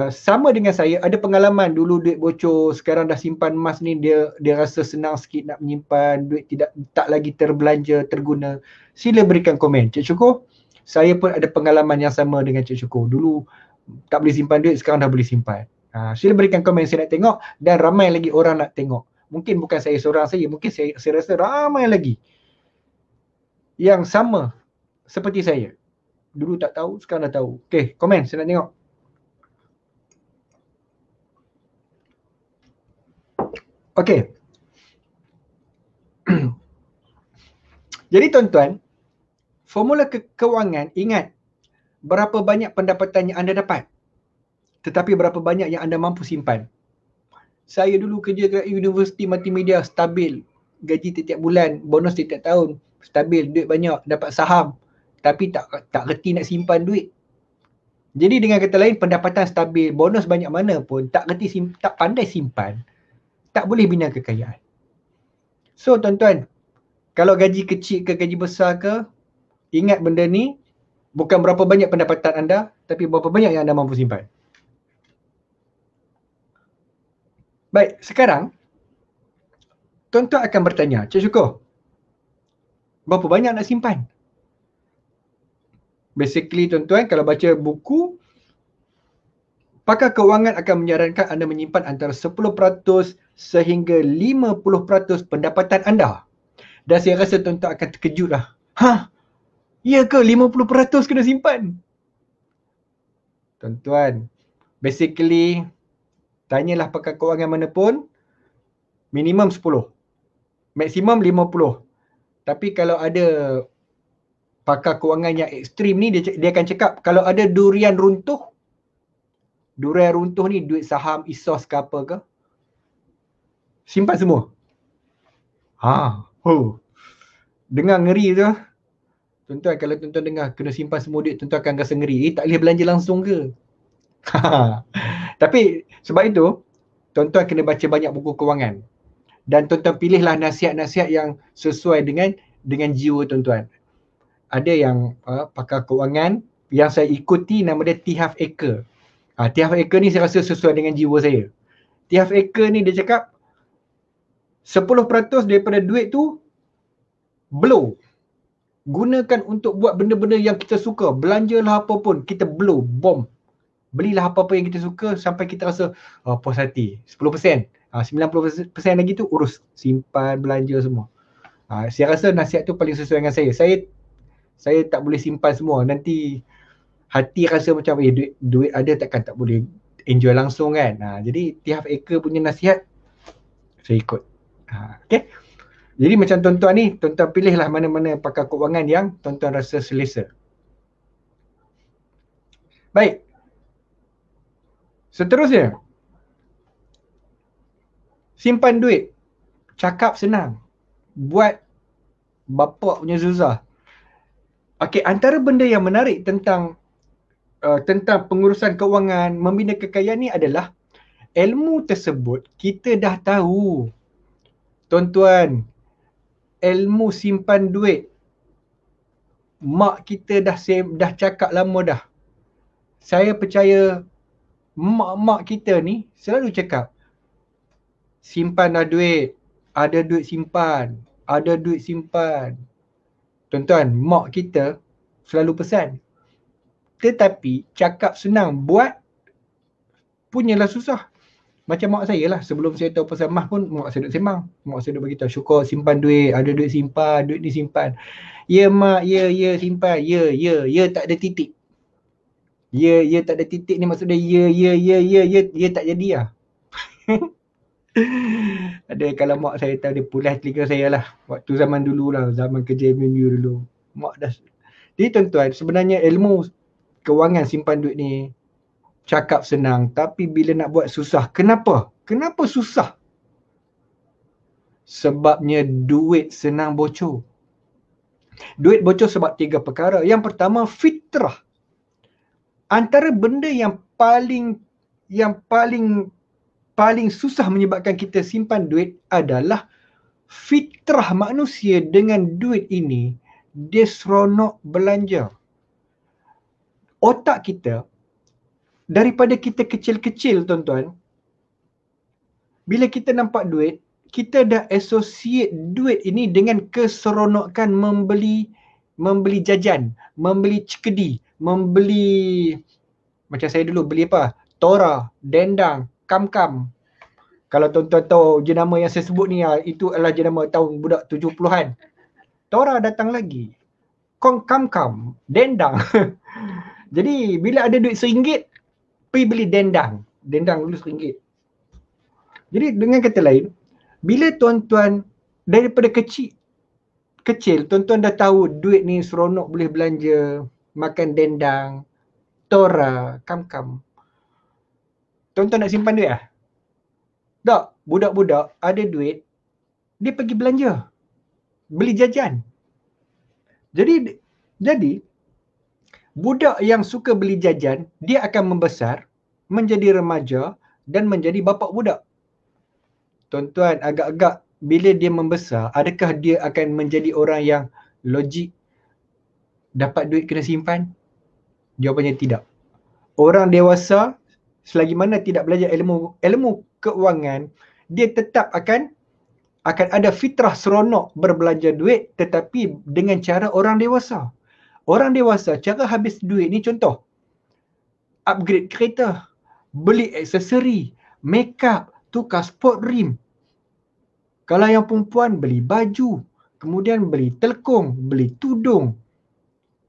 sama dengan saya, ada pengalaman dulu duit bocor, sekarang dah simpan emas ni, dia rasa senang sikit nak menyimpan, duit tak lagi terbelanja, terguna. Sila berikan komen. Cik Syukur, saya pun ada pengalaman yang sama dengan Cik Syukur. Dulu tak boleh simpan duit, sekarang dah boleh simpan. Sila berikan komen, saya nak tengok, dan ramai lagi orang nak tengok. Mungkin bukan saya seorang saja, mungkin saya rasa ramai lagi yang sama seperti saya. Dulu tak tahu, sekarang dah tahu. Okey, komen, saya nak tengok. Okey. Jadi tuan-tuan, formula keuangan, ingat, berapa banyak pendapatan yang anda dapat, tetapi berapa banyak yang anda mampu simpan. Saya dulu kerja kat Universiti Multimedia, stabil. Gaji setiap bulan, bonus setiap tahun, stabil, duit banyak, dapat saham. tapi tak reti nak simpan duit. Jadi dengan kata lain, pendapatan stabil, bonus banyak mana pun, tak pandai simpan, tak boleh bina kekayaan. So tuan-tuan, kalau gaji kecil ke gaji besar ke, ingat benda ni bukan berapa banyak pendapatan anda, tapi berapa banyak yang anda mampu simpan. Baik, sekarang tuan-tuan akan bertanya, Cik Syukur, berapa banyak nak simpan? Basically tuan-tuan, kalau baca buku, pakar kewangan akan menyarankan anda menyimpan antara 10% sehingga 50% pendapatan anda. Dan saya rasa tuan-tuan akan terkejut lah. Ya ke 50% kena simpan? Tuan-tuan, basically, tanyalah pakar kewangan mana pun, minimum 10. Maksimum 50. Tapi kalau ada pakar kewangan yang ekstrim ni, dia akan cakap, kalau ada durian runtuh ni duit saham, ESOS ke apa ke, simpan semua. Dengar ngeri tu. Tuan-tuan, kalau tuan-tuan dengar kena simpan semua duit, tuan-tuan akan rasa ngeri. Tak boleh belanja langsung ke? Tapi sebab itu, tuan-tuan kena baca banyak buku kewangan. Dan tuan-tuan pilihlah nasihat-nasihat yang sesuai dengan jiwa tuan-tuan. Ada yang pakar kewangan yang saya ikuti, nama dia T. Harv Eker. T. Harv Eker ni saya rasa sesuai dengan jiwa saya. T. Harv Eker ni dia cakap 10% daripada duit tu blow. Gunakan untuk buat benda-benda yang kita suka. Belanjalah apa pun, kita blow, bom. Belilah apa-apa yang kita suka sampai kita rasa puas hati. 10%. 90% lagi tu urus simpan, belanja semua. Saya rasa nasihat tu paling sesuai dengan saya. Saya tak boleh simpan semua. Nanti hati rasa macam duit ada takkan tak boleh enjoy langsung kan. Jadi T. Harv Eker punya nasihat saya ikut. Okay. Jadi macam tuan-tuan ni, tuan-tuan pilihlah mana-mana pakar kewangan yang tuan-tuan rasa selesa. Baik. Seterusnya, simpan duit. Cakap senang. Buat bapak punya susah. Okey, antara benda yang menarik tentang pengurusan kewangan, membina kekayaan ni adalah ilmu tersebut kita dah tahu. Tuan-tuan, ilmu simpan duit, mak kita dah cakap lama dah. Saya percaya mak kita ni selalu cakap, simpanlah duit, ada duit simpan, ada duit simpan. Tuan-tuan, mak kita selalu pesan. Tetapi cakap senang, buat punyalah susah. Macam mak saya lah, sebelum saya tahu pasal mah pun mak saya duk sembang. Mak saya duk beritahu, Syukur simpan duit, ada duit simpan, duit ni simpan. Ya mak, ya simpan, ya tak ada titik. Ya tak ada titik ni maksudnya ya tak jadi lah. Ada kalau mak saya tahu, dia pulas telinga saya lah. Waktu zaman dulu lah, zaman kerja MMU dulu. Mak dah. Jadi tuan-tuan, sebenarnya ilmu kewangan simpan duit ni cakap senang, tapi bila nak buat susah. Kenapa? Kenapa susah? Sebabnya duit senang bocor. Duit bocor sebab 3 perkara. Yang pertama, fitrah. Antara benda yang paling susah menyebabkan kita simpan duit adalah fitrah manusia dengan duit ini, dia seronok belanja. Otak kita, daripada kita kecil-kecil tuan-tuan, bila kita nampak duit, kita dah associate duit ini dengan keseronokan membeli jajan, membeli cekedi, membeli, macam saya dulu beli apa? Tora, dendang, kam-kam. Kalau tuan-tuan tahu jenama yang saya sebut ni, itu adalah jenama tahun budak 70-an. Tora datang lagi. Kam-kam, dendang. Jadi bila ada duit RM1, pergi beli dendang. Dendang dulu RM1. Jadi dengan kata lain, bila tuan-tuan daripada kecil, tuan-tuan dah tahu duit ni seronok boleh belanja, makan dendang, tora, kam-kam. Tuan-tuan nak simpan duit lah? Tak. Budak-budak ada duit, dia pergi belanja. Beli jajan. Jadi Budak yang suka beli jajan, dia akan membesar, menjadi remaja dan menjadi bapa budak. Tuan-tuan, agak-agak bila dia membesar, adakah dia akan menjadi orang yang logik, dapat duit kena simpan? Jawapannya tidak. Orang dewasa, selagi mana tidak belajar ilmu keuangan, dia tetap akan ada fitrah seronok berbelanja duit, tetapi dengan cara orang dewasa. Orang dewasa, cara habis duit ni contoh, upgrade kereta, beli aksesori, make up, tukar sport rim. Kalau yang perempuan, beli baju, kemudian beli telekung, beli tudung.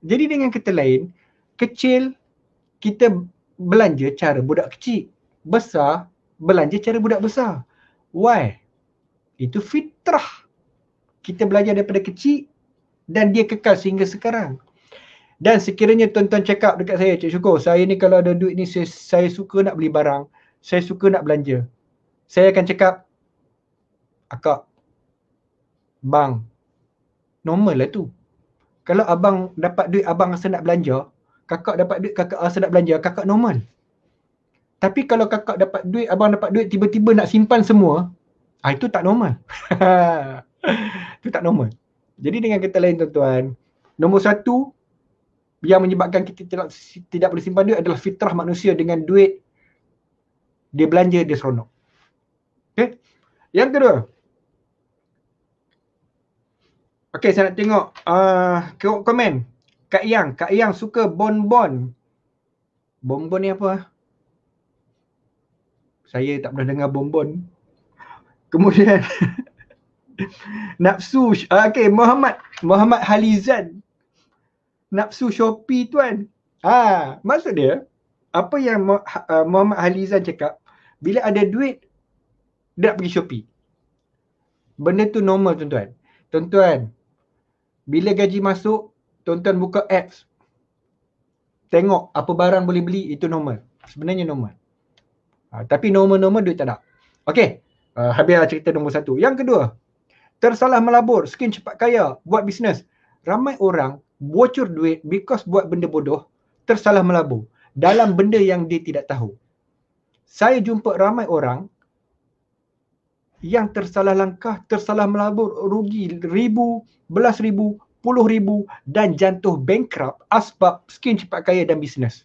Jadi dengan kata lain, kecil kita belanja cara budak kecil, besar belanja cara budak besar. Why? Itu fitrah. Kita belajar daripada kecil dan dia kekal sehingga sekarang. Dan sekiranya tuan-tuan cakap dekat saya, Cik Syukur, saya ni kalau ada duit ni saya suka nak beli barang, saya suka nak belanja. Saya akan cakap, akak, bang, normal lah tu. Kalau abang dapat duit, abang rasa nak belanja, kakak dapat duit, kakak rasa nak belanja, kakak normal. Tapi kalau kakak dapat duit, abang dapat duit, tiba-tiba nak simpan semua, itu tak normal. Itu tak normal. Jadi dengan kata lain tuan-tuan, nombor satu yang menyebabkan kita tidak boleh simpan duit adalah fitrah manusia. Dengan duit, dia belanja, dia seronok. Okay? Yang kedua, okay, saya nak tengok komen. Kak Yang suka bonbon. Bonbon ni apa? Saya tak pernah dengar bonbon. Kemudian nafsu, okay, Muhammad Halizan. Nafsu Shopee tuan. Maksud dia, apa yang Muhammad Halizan cakap, bila ada duit, dia nak pergi Shopee. Benda tu normal tuan-tuan. Tuan-tuan, bila gaji masuk, tuan-tuan buka apps, tengok apa barang boleh beli, itu normal. Sebenarnya normal. Tapi normal-normal duit tak ada. Okay, habis cerita nombor satu. Yang kedua, tersalah melabur, skin cepat kaya, buat bisnes. Ramai orang bocor duit because buat benda bodoh, tersalah melabur dalam benda yang dia tidak tahu. Saya jumpa ramai orang yang tersalah langkah, tersalah melabur, rugi ribu, belas ribu, puluh ribu dan jatuh bankrupt asbab skin cepat kaya dan bisnes.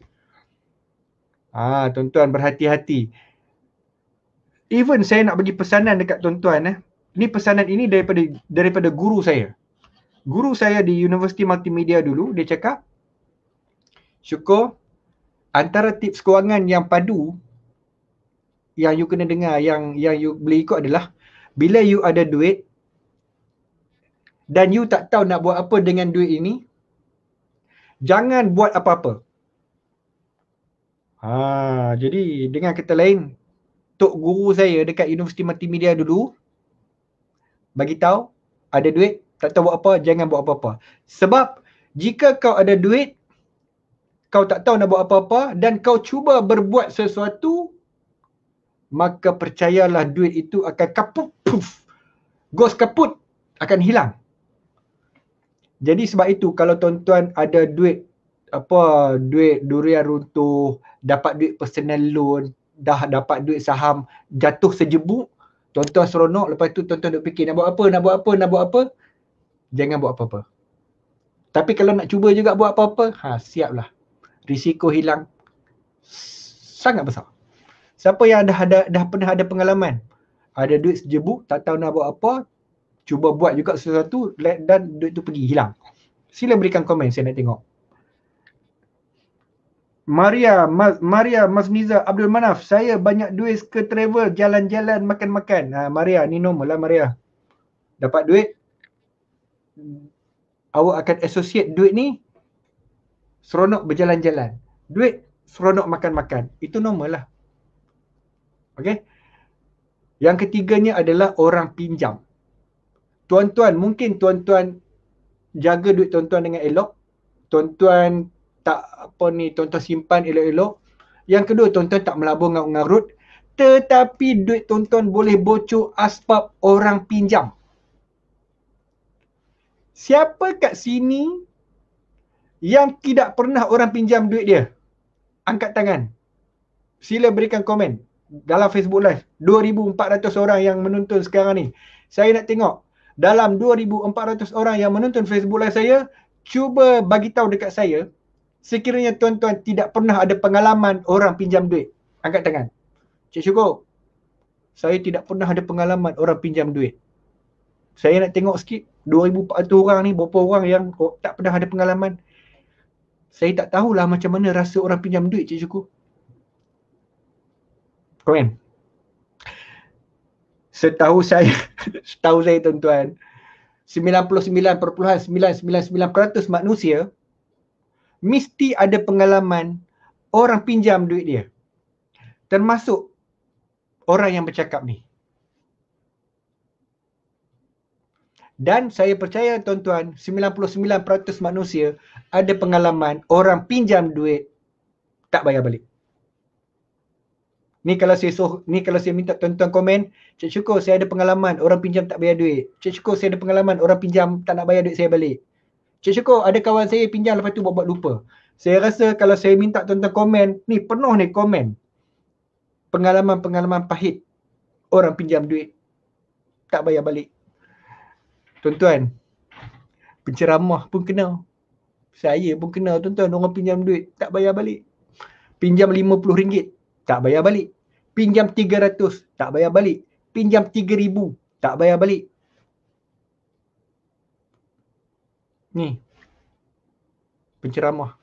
Tuan-tuan berhati-hati. Even saya nak bagi pesanan dekat tuan-tuan, ni pesanan ini daripada guru saya. Guru saya di Universiti Multimedia dulu, dia cakap, Syukur, antara tips kewangan yang padu yang you kena dengar, yang you boleh ikut adalah, bila you ada duit dan you tak tahu nak buat apa dengan duit ini, jangan buat apa-apa. Jadi dengan kata lain, tok guru saya dekat Universiti Multimedia dulu bagi tahu, ada duit, tak tahu buat apa, jangan buat apa-apa. Sebab jika kau ada duit, kau tak tahu nak buat apa-apa dan kau cuba berbuat sesuatu, maka percayalah duit itu akan kaput, gos kaput, akan hilang. Jadi sebab itu kalau tuan-tuan ada duit, duit durian runtuh, dapat duit personal loan, dah dapat duit saham, jatuh sejebuk, tuan-tuan seronok, lepas tu tuan-tuan duk fikir nak buat apa, jangan buat apa-apa. Tapi kalau nak cuba juga buat apa-apa, siaplah. Risiko hilang sangat besar. Siapa yang dah pernah ada pengalaman, ada duit sejebuk, tak tahu nak buat apa, cuba buat juga sesuatu dan duit tu pergi, hilang. Sila berikan komen, saya nak tengok. Maria Mazniza Abdul Manaf, saya banyak duit ke travel, jalan-jalan, makan-makan. Maria, ni normal lah Maria. Dapat duit, awak akan associate duit ni seronok berjalan-jalan. Duit seronok makan-makan. Itu normal lah. Okay. Yang ketiganya adalah orang pinjam. Tuan-tuan, mungkin tuan-tuan jaga duit tuan-tuan dengan elok. Tuan-tuan tuan-tuan simpan elok-elok. Yang kedua, tuan-tuan tak melabur ngarut-ngarut. Tetapi duit tuan-tuan boleh bocor asbab orang pinjam. Siapa kat sini Yang tidak pernah orang pinjam duit dia, angkat tangan. Sila berikan komen dalam Facebook Live. 2,400 orang yang menonton sekarang ni. Saya nak tengok dalam 2,400 orang yang menonton Facebook Live saya, cuba bagi tahu dekat saya, sekiranya tuan-tuan tidak pernah ada pengalaman orang pinjam duit. Angkat tangan. Cik Syukur, saya tidak pernah ada pengalaman orang pinjam duit. Saya nak tengok sikit, 2,400 orang ni, berapa orang yang tak pernah ada pengalaman. Saya tak tahulah macam mana rasa orang pinjam duit, Cik Syukur. Komen. Setahu saya tuan-tuan, 99.999% manusia mesti ada pengalaman orang pinjam duit dia. Termasuk orang yang bercakap ni. Dan saya percaya tuan-tuan, 99% manusia ada pengalaman orang pinjam duit tak bayar balik. Ni kalau saya minta tuan-tuan komen, Cik Syukur saya ada pengalaman orang pinjam tak bayar duit. Cik Syukur saya ada pengalaman orang pinjam tak nak bayar duit saya balik. Cik Syukur ada kawan saya pinjam lepas tu buat lupa. Saya rasa kalau saya minta tuan-tuan komen, ni penuh ni komen. Pengalaman-pengalaman pahit orang pinjam duit tak bayar balik. Tuan-tuan, penceramah pun kena. Saya pun kena tuan-tuan, orang pinjam duit tak bayar balik. Pinjam RM50 tak bayar balik. Pinjam 300 tak bayar balik. Pinjam 3,000 tak bayar balik. Ni penceramah.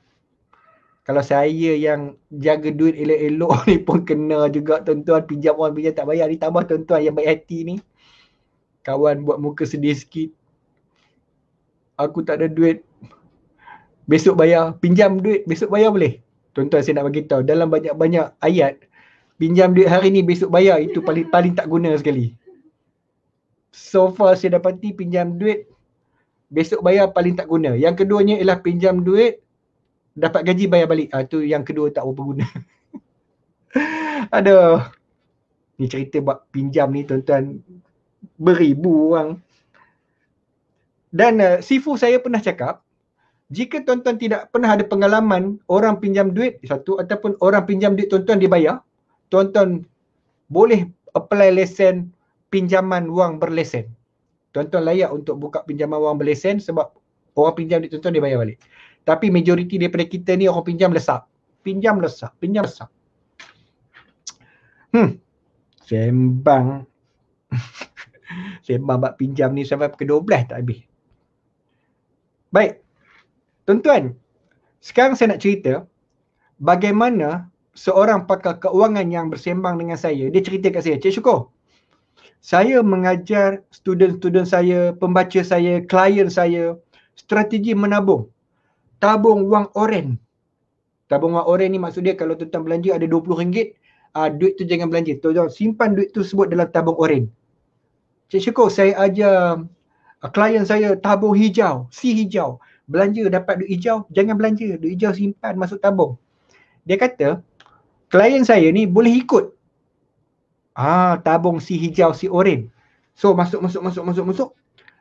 Kalau saya yang jaga duit elok-elok ni pun kena juga tuan-tuan, pinjam orang pinjam tak bayar. Ditambah tuan-tuan yang baik hati ni, kawan buat muka sedih sikit. Aku tak ada duit, besok bayar. Pinjam duit, besok bayar boleh? Tuan-tuan saya nak bagi tahu, dalam banyak-banyak ayat, pinjam duit hari ni besok bayar, itu paling tak guna sekali. So far saya dapati pinjam duit besok bayar paling tak guna. Yang keduanya ialah pinjam duit dapat gaji bayar balik. Tu yang kedua tak berapa guna. Aduh. Ni cerita buat pinjam ni tuan-tuan, beribu orang. Dan Sifu saya pernah cakap, jika tuan-tuan tidak pernah ada pengalaman orang pinjam duit satu, ataupun orang pinjam duit tuan-tuan dibayar, tuan-tuan boleh apply lesen pinjaman wang berlesen. Tuan-tuan layak untuk buka pinjaman wang berlesen sebab orang pinjam duit tuan-tuan dibayar balik. Tapi majoriti daripada kita ni orang pinjam lesap. Pinjam lesap. Sembang. Sembang bab pinjam ni sampai pukul 12 tak habis. Baik. Tuan-tuan, sekarang saya nak cerita bagaimana seorang pakar keuangan yang bersembang dengan saya, dia cerita kat saya, Cik Syukur, saya mengajar student-student saya, pembaca saya, klien saya, strategi menabung. Tabung wang oren. Tabung wang oren ni maksud dia kalau tuan-tuan belanja ada RM20, duit tu jangan belanja. Tuan-tuan simpan duit tu sebut dalam tabung oren. Cik Syukur, saya ajar klien saya tabung hijau, si hijau. Belanja dapat duit hijau, jangan belanja. Duit hijau simpan masuk tabung. Dia kata, klien saya ni boleh ikut. Tabung si hijau, si oren. So masuk.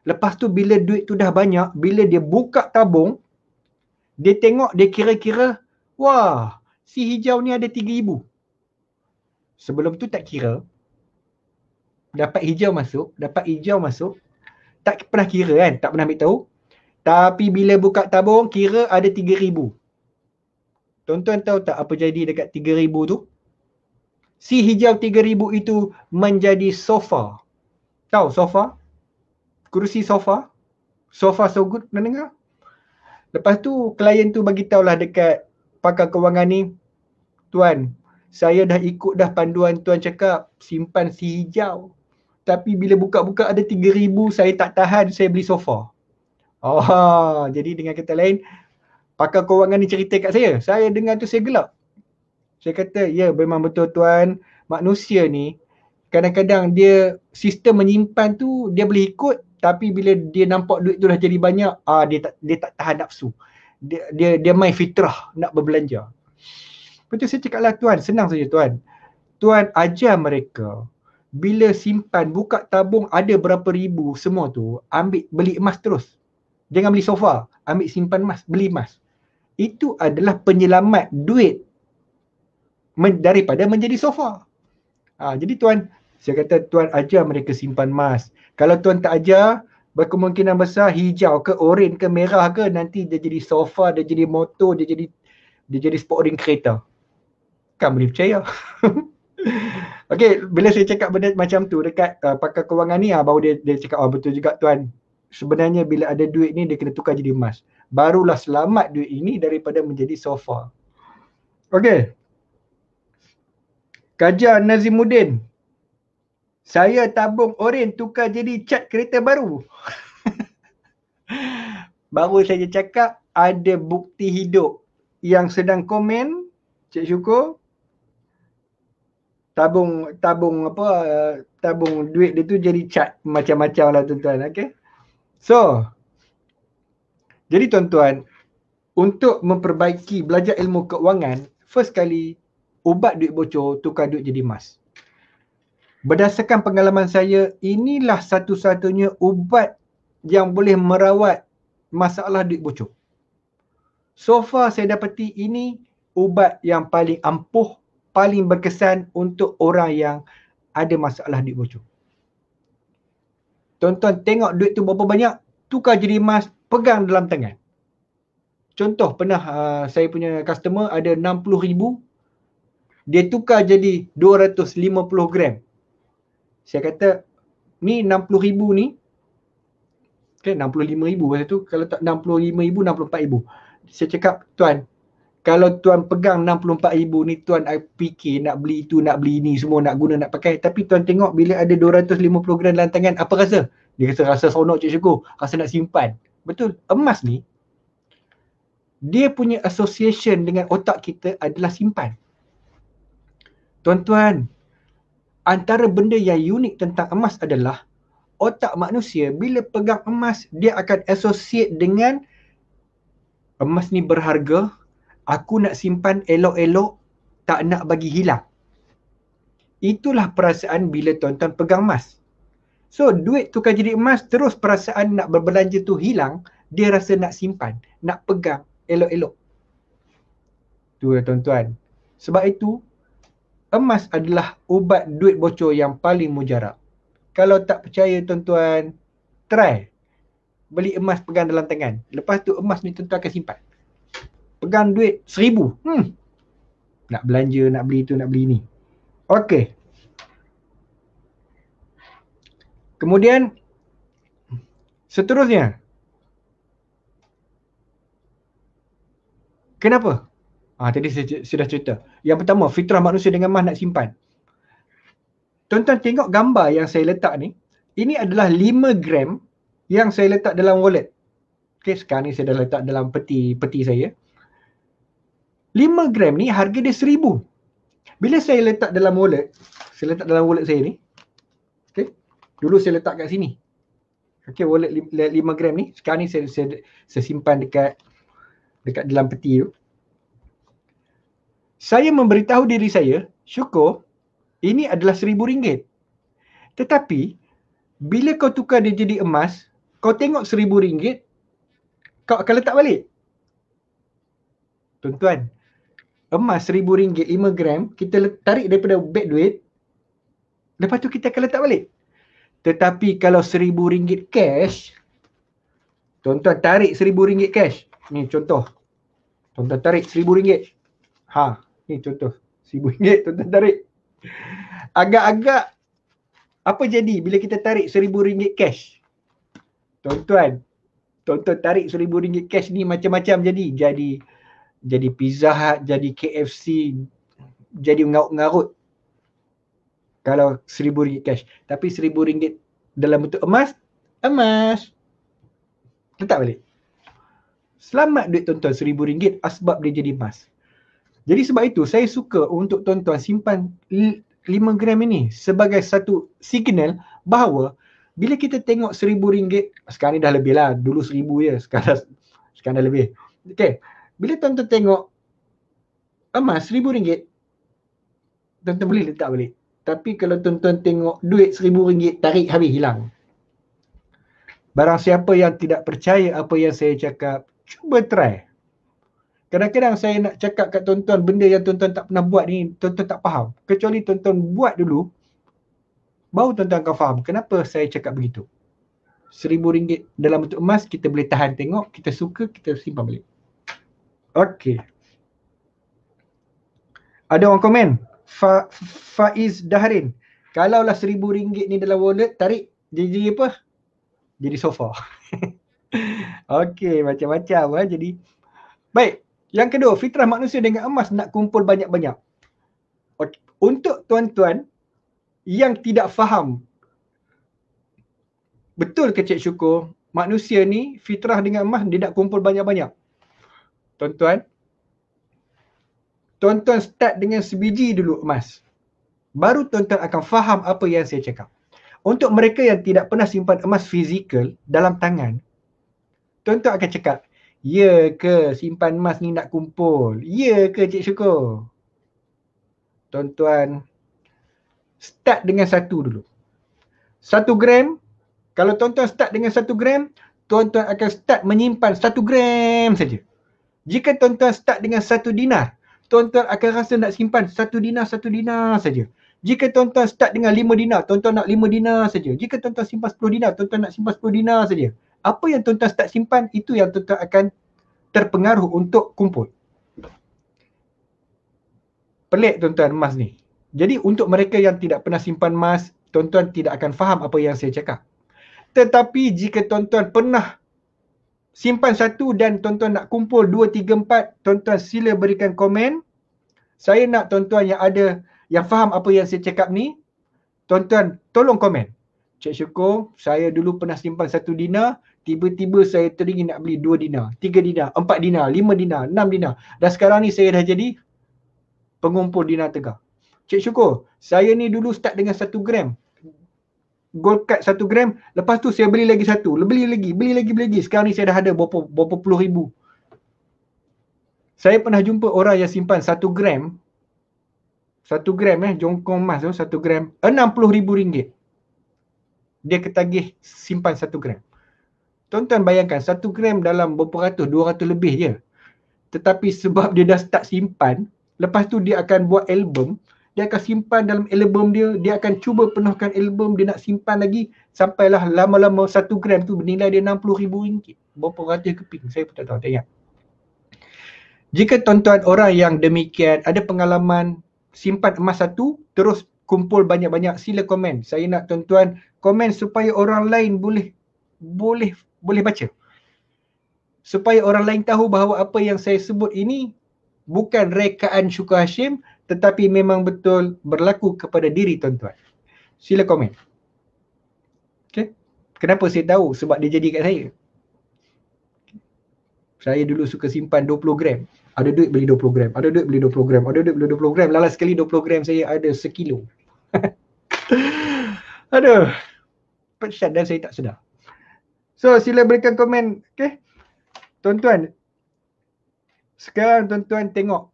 Lepas tu bila duit tu dah banyak, bila dia buka tabung, dia tengok, dia kira-kira, wah, si hijau ni ada 3,000. Sebelum tu tak kira. Dapat hijau masuk, tak pernah kira kan, tak pernah ambil tahu. Tapi bila buka tabung, kira ada 3,000. Tuan-tuan tahu tak apa jadi dekat 3,000 tu? Si hijau 3,000 itu menjadi sofa. Tahu sofa? Kerusi sofa? Sofa so good, pernah dengar? Lepas tu klien tu bagi tahulah dekat pakar kewangan ni, tuan, saya dah ikut dah panduan tuan cakap, simpan si hijau. Tapi bila buka-buka ada 3,000, saya tak tahan, saya beli sofa. Jadi dengan kata lain, pakar kewangan ni cerita kat saya. Saya dengar tu saya gelak. Saya kata, ya memang betul tuan, manusia ni kadang-kadang dia sistem menyimpan tu dia boleh ikut, tapi bila dia nampak duit tu dah jadi banyak, dia tak tahan nafsu. Dia main fitrah nak berbelanja. Betul saya cakaplah tuan, senang saja tuan. Tuan ajar mereka bila simpan, buka tabung ada berapa ribu semua tu, beli emas terus. Jangan beli sofa, ambil simpan emas, beli emas. itu adalah penyelamat duit daripada menjadi sofa. Jadi tuan, saya kata tuan ajar mereka simpan emas. Kalau tuan tak ajar, berkemungkinan besar hijau ke oren ke merah ke, nanti dia jadi sofa, dia jadi motor, dia jadi sporting kereta. Kan boleh percaya. Okey, bila saya cakap benda macam tu dekat pakar kewangan ni, baru dia cakap, betul juga tuan. Sebenarnya bila ada duit ni, dia kena tukar jadi emas. Barulah selamat duit ini daripada menjadi sofa. Okey. Kajar Nazimuddin. Saya tabung oren tukar jadi cat kereta baru. Baru saya cakap ada bukti hidup yang sedang komen, Cik Syukur. Tabung duit dia tu jadi cat macam-macam lah tuan-tuan. Okay. So, jadi tuan-tuan, untuk memperbaiki belajar ilmu keuangan, first kali ubat duit bocor, tukar duit jadi emas. Berdasarkan pengalaman saya, inilah satu-satunya ubat yang boleh merawat masalah duit bocor. So far saya dapati ini ubat yang paling ampuh, paling berkesan untuk orang yang ada masalah duit bocor. Tuan-tuan tengok duit tu berapa banyak, tukar jadi emas, pegang dalam tangan. Contoh pernah saya punya customer ada 60,000, dia tukar jadi 250 gram. Saya kata, ni 60,000 ni, okay, 65,000 masa tu, kalau tak 65,000, 64,000. Saya cakap, tuan, kalau tuan pegang 64,000 ni, tuan fikir nak beli tu, nak beli ni, semua nak guna, nak pakai. Tapi tuan tengok bila ada 250 gram dalam tangan, apa rasa? Dia rasa seronok, Cik Syukur. Rasa nak simpan. Betul. Emas ni, dia punya association dengan otak kita adalah simpan. Tuan-tuan, antara benda yang unik tentang emas adalah otak manusia bila pegang emas, dia akan associate dengan emas ni berharga, aku nak simpan elok-elok, tak nak bagi hilang. Itulah perasaan bila tuan-tuan pegang emas. So, duit tukar jadi emas, terus perasaan nak berbelanja tu hilang, dia rasa nak simpan, nak pegang elok-elok. Tu ya tuan-tuan. Sebab itu, emas adalah ubat duit bocor yang paling mujarab. Kalau tak percaya tuan-tuan, try. Beli emas pegang dalam tangan. Lepas tu emas ni tuan-tuan akan simpan. Pegang duit 1,000. Nak belanja, nak beli tu, nak beli ni. Okey. Kemudian, seterusnya. Kenapa? Tadi saya sudah cerita. Yang pertama, fitrah manusia dengan emas nak simpan. Tuan-tuan tengok gambar yang saya letak ni. Ini adalah 5 gram yang saya letak dalam wallet. Okay, sekarang ni saya dah letak dalam peti saya. 5 gram ni harga dia 1,000. Bila saya letak dalam wallet, saya ni. Okay, dulu saya letak kat sini. Okay, wallet 5 gram ni. Sekarang ni saya simpan dekat dalam peti tu. Saya memberitahu diri saya, Syukur, ini adalah RM1,000. Tetapi, bila kau tukar dia jadi emas, kau tengok RM1,000, kau akan letak balik. Tuan-tuan, emas RM1,000 5 gram, kita tarik daripada beg duit, lepas tu kita akan letak balik. Tetapi kalau RM1,000 cash, tuan-tuan tarik RM1,000 cash. Ni contoh. Tuan-tuan tarik RM1,000. Ni contoh. RM1,000 tuan-tuan tarik. Agak-agak apa jadi bila kita tarik RM1,000 cash? Tuan-tuan tarik RM1,000 cash ni macam-macam jadi. Jadi Pizza Hut, jadi KFC, jadi ngarut-ngarut. Kalau RM1,000 cash. Tapi RM1,000 dalam bentuk emas, letak balik. Selamat duit tuan-tuan RM1,000 sebab dia jadi emas. Jadi sebab itu saya suka untuk tuan-tuan simpan 5 gram ini sebagai satu signal bahawa bila kita tengok RM1,000, sekarang ni dah lebih lah, dulu RM1,000 je, sekarang dah lebih. Okay, bila tuan-tuan tengok emas RM1,000, tuan-tuan boleh letak balik. Tapi kalau tuan-tuan tengok duit RM1,000, tarik habis, hilang. Barang siapa yang tidak percaya apa yang saya cakap, cuba try. Kadang-kadang saya nak cakap kat tuan-tuan benda yang tuan-tuan tak pernah buat ni, tuan-tuan tak faham. Kecuali tuan-tuan buat dulu, baru tuan-tuan akan faham kenapa saya cakap begitu. RM1,000 dalam bentuk emas, kita boleh tahan tengok, kita suka, kita simpan balik. Okey. Ada orang komen, Faiz Dahrin, kalaulah RM1,000 ni dalam wallet, tarik jadi apa? Jadi sofa. Okey, macam-macam jadi. Baik, yang kedua, fitrah manusia dengan emas nak kumpul banyak-banyak. Okay. Untuk tuan-tuan yang tidak faham, betul ke Cik Syukur, manusia ni fitrah dengan emas dia nak kumpul banyak-banyak? Tuan-tuan start dengan sebiji dulu emas. Baru tuan-tuan akan faham apa yang saya cakap. Untuk mereka yang tidak pernah simpan emas fizikal dalam tangan, tuan-tuan akan cakap, ya ke simpan emas ni nak kumpul? Ya ke Cik Syukur? Tuan-tuan start dengan 1 dulu. 1 gram, kalau tuan-tuan start dengan 1 gram, tuan-tuan akan start menyimpan 1 gram saja. Jika tuan-tuan start dengan 1 dinar, tuan-tuan akan rasa nak simpan 1 dinar saja. Jika tuan-tuan start dengan 5 dinar, tuan-tuan nak 5 dinar saja. Jika tuan-tuan simpan 10 dinar, tuan-tuan nak simpan 10 dinar saja. Apa yang tuan-tuan start simpan, itu yang tuan-tuan akan terpengaruh untuk kumpul. Pelik tuan-tuan emas ni. Jadi untuk mereka yang tidak pernah simpan emas, tuan-tuan tidak akan faham apa yang saya cakap. Tetapi jika tuan-tuan pernah simpan 1 dan tuan-tuan nak kumpul 2, 3, 4, tuan-tuan sila berikan komen. Saya nak tuan-tuan yang faham apa yang saya cakap ni, tuan-tuan tolong komen. Cik Syukur, saya dulu pernah simpan 1 dinar, tiba-tiba saya teringin nak beli 2 dinar, 3 dinar, 4 dinar, 5 dinar, 6 dinar. Dan sekarang ni saya dah jadi pengumpul dinar tegak. Cik Syukur, saya ni dulu start dengan 1 gram. Gold card 1 gram, lepas tu saya beli lagi 1, beli lagi. Sekarang ni saya dah ada berapa puluh ribu. Saya pernah jumpa orang yang simpan 1 gram, jongkong emas tu 1 gram, RM60,000. Dia ketagih simpan 1 gram. Tuan-tuan bayangkan 1 gram dalam berapa ratus, 200 lebih je. Tetapi sebab dia dah start simpan, lepas tu dia akan buat album, dia akan simpan dalam album dia akan cuba penuhkan album, dia nak simpan lagi sampailah lama-lama 1 gram tu bernilai dia RM60,000. Berapa ratus keping, saya pun tak tahu, tak ingat. Jika tuan-tuan orang yang demikian ada pengalaman simpan emas 1 terus kumpul banyak-banyak, sila komen. Saya nak tuan-tuan komen supaya orang lain boleh baca. Supaya orang lain tahu bahawa apa yang saya sebut ini bukan rekaan Syukur Hashim, tetapi memang betul berlaku kepada diri tuan-tuan. Sila komen. Okay. Kenapa saya tahu? Sebab dia jadi kat saya. Saya dulu suka simpan 20 gram. Ada duit beli 20 gram. Ada duit beli 20 gram. Ada duit beli 20 gram. Lala sekali 20 gram saya ada sekilo. Aduh. Pecat dan saya tak sedar. So sila berikan komen. Okay. Tuan-tuan. Sekarang tuan-tuan tengok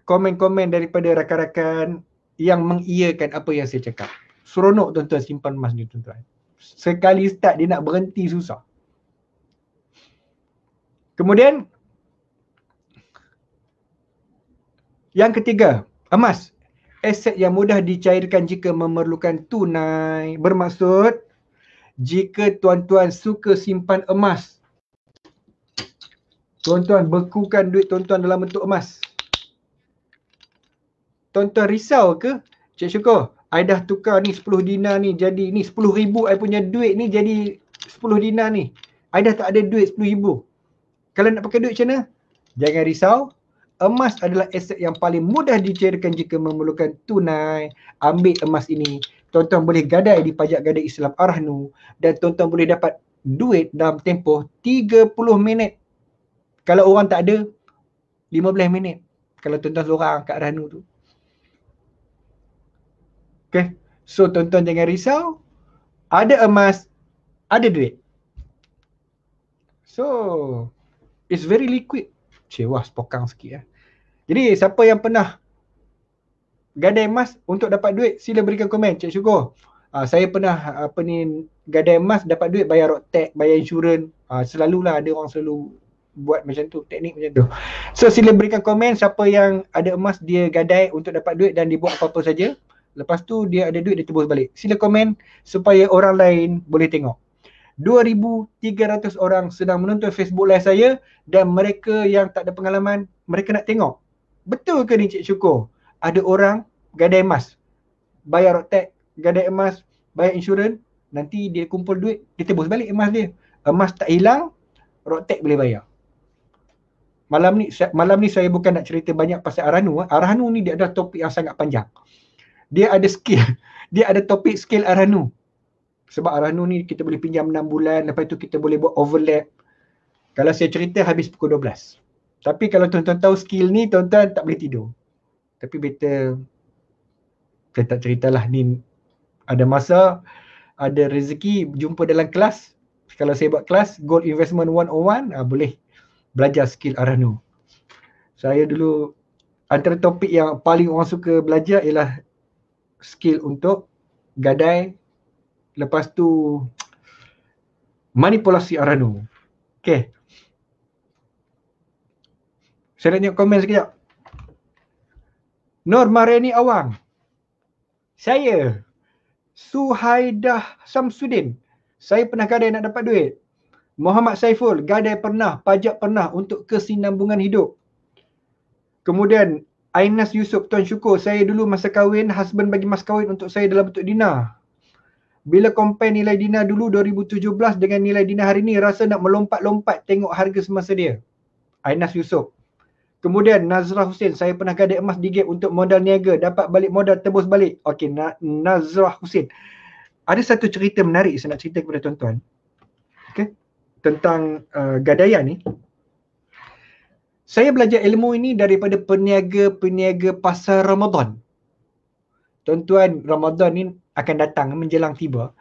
komen-komen daripada rakan-rakan yang mengiyakan apa yang saya cakap. Seronok tuan-tuan simpan emas ni tuan-tuan. Sekali start dia nak berhenti susah. Kemudian yang ketiga, emas. Aset yang mudah dicairkan jika memerlukan tunai. Bermaksud jika tuan-tuan suka simpan emas, tuan-tuan bekukan duit tuan-tuan dalam bentuk emas. Tuan-tuan risau ke? Cik Syukur, I dah tukar ni 10 dinar ni jadi ni 10,000 I punya duit ni jadi 10 dinar ni. I dah tak ada duit 10,000. Kalau nak pakai duit macam mana? Jangan risau. Emas adalah aset yang paling mudah dicairkan jika memerlukan tunai. Ambil emas ini. Tuan-tuan boleh gadai di Pajak Gadai Islam Ar-Rahnu. Dan tuan-tuan boleh dapat duit dalam tempoh 30 minit. Kalau orang tak ada, 15 minit. Kalau tuan-tuan seorang kat Ar-Rahnu tu. Okay. So tuan-tuan jangan risau. Ada emas, ada duit. So it's very liquid. Wah, spokang sikit ya. Jadi siapa yang pernah gadai emas untuk dapat duit, sila berikan komen. Cik Syukur, saya pernah gadai emas, dapat duit, bayar road tax, bayar insurans. Selalulah ada orang selalu buat macam tu, teknik macam tu. So sila berikan komen siapa yang ada emas dia gadai untuk dapat duit dan dia buat apa-apa saja. Lepas tu dia ada duit dia tebus balik. Sila komen supaya orang lain boleh tengok. 2,300 orang sedang menonton Facebook live saya dan mereka yang tak ada pengalaman, mereka nak tengok. Betul ke ni Cik Syukur? Ada orang gadai emas, bayar rotek, gadai emas, bayar insurans, nanti dia kumpul duit, dia tebus balik emas dia. Emas tak hilang, rotek boleh bayar. Malam ni saya bukan nak cerita banyak pasal Arhanu. Arhanu ni dia ada topik yang sangat panjang. Dia ada skill, dia ada topik skill Arhanu. Sebab Arhanu ni kita boleh pinjam 6 bulan, lepas tu kita boleh buat overlap. Kalau saya cerita habis pukul 12. Tapi kalau tuan-tuan tahu skill ni, tuan-tuan tak boleh tidur. Tapi better saya tak ceritalah ni. Ada masa, ada rezeki jumpa dalam kelas. Kalau saya buat kelas Gold Investment 101, boleh belajar skill Arhanu. Saya dulu antara topik yang paling orang suka belajar ialah skill untuk gadai, lepas tu manipulasi Arhanu. Okay. Saya nak tengok komen sekejap. Nur Mareni Awang. Saya Suhaidah Samsudin. Saya pernah gadai nak dapat duit. Muhammad Saiful, gadai pernah, pajak pernah untuk kesinambungan hidup. Kemudian Ainas Yusof, Tuan Syukur, saya dulu masa kahwin, husband bagi mas kahwin untuk saya dalam bentuk dinar. Bila compare nilai dinar dulu 2017 dengan nilai dinar hari ni, rasa nak melompat-lompat tengok harga semasa dia. Ainas Yusof. Kemudian Nazrah Hussein, saya pernah gadai emas di gap untuk modal niaga, dapat balik modal, tebus balik. Okey, Nazrah Hussein. Ada satu cerita menarik saya nak cerita kepada tuan-tuan. Okey, tentang gadaian ni. Saya belajar ilmu ini daripada peniaga-peniaga pasar Ramadan. Tuan-tuan, Ramadan ni akan datang menjelang tiba.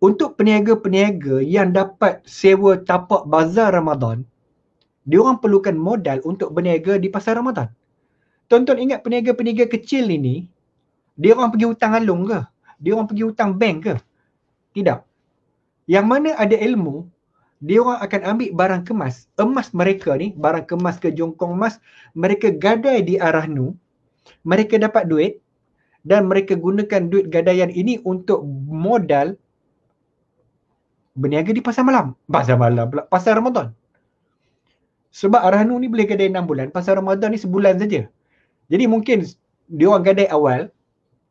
Untuk peniaga-peniaga yang dapat sewa tapak bazar Ramadan, dia orang perlukan modal untuk berniaga di pasar Ramadan. Tuan-tuan ingat peniaga-peniaga kecil ini, dia orang pergi hutang alung ke? Dia orang pergi hutang bank ke? Tidak. Yang mana ada ilmu, dia orang akan ambil barang kemas. Emas mereka ni, barang kemas ke jongkong emas, mereka gadai di Arhanu, mereka dapat duit dan mereka gunakan duit gadaian ini untuk modal berniaga di pasar malam. Pasar malam pula, pasar Ramadan. Sebab Arhanu ni boleh gadai 6 bulan, pasar Ramadan ni sebulan saja. Jadi mungkin dia orang gadai awal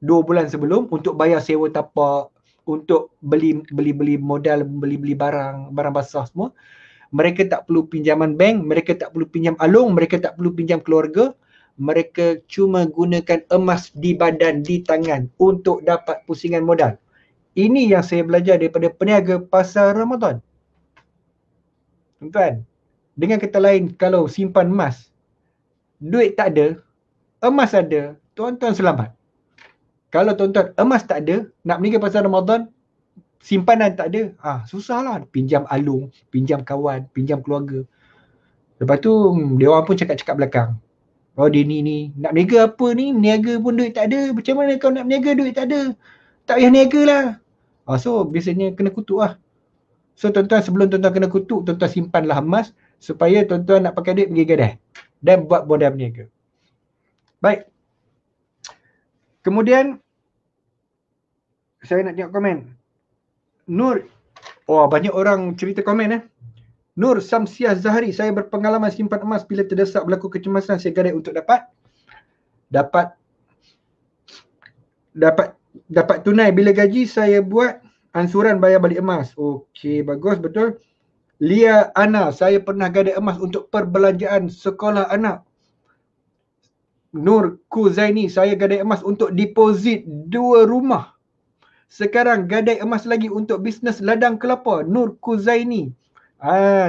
2 bulan sebelum untuk bayar sewa tapak, untuk beli modal, beli barang basah semua. Mereka tak perlu pinjaman bank, mereka tak perlu pinjam alung, mereka tak perlu pinjam keluarga. Mereka cuma gunakan emas di badan, di tangan untuk dapat pusingan modal. Ini yang saya belajar daripada peniaga pasar Ramadan. Tuan-tuan, dengan kata lain, kalau simpan emas, duit tak ada, emas ada, tuan-tuan selamat. Kalau tuan-tuan emas tak ada, nak berniaga pasar Ramadan, simpanan tak ada, susahlah. Pinjam alung, pinjam kawan, pinjam keluarga. Lepas tu, dia orang pun cakap-cakap belakang. Oh dia ni, nak berniaga apa ni, niaga pun duit tak ada, macam mana kau nak berniaga duit tak ada? Tak payah niaga lah. So biasanya kena kutuk lah. So tuan-tuan, sebelum tuan-tuan kena kutuk, tuan-tuan simpanlah emas supaya tuan-tuan nak pakai duit pergi gadai dan buat modal berniaga. Baik. Kemudian saya nak tengok komen. Nur, banyak orang cerita komen Nur Samsiah Zahari, saya berpengalaman simpan emas bila terdesak berlaku kecemasan, saya gadai untuk dapat tunai. Bila gaji saya buat ansuran bayar balik emas. Okey, bagus, betul. Lia Ana, saya pernah gadai emas untuk perbelanjaan sekolah anak. Nur Kuzaini, saya gadai emas untuk deposit 2 rumah. Sekarang gadai emas lagi untuk bisnes ladang kelapa. Nur Kuzaini.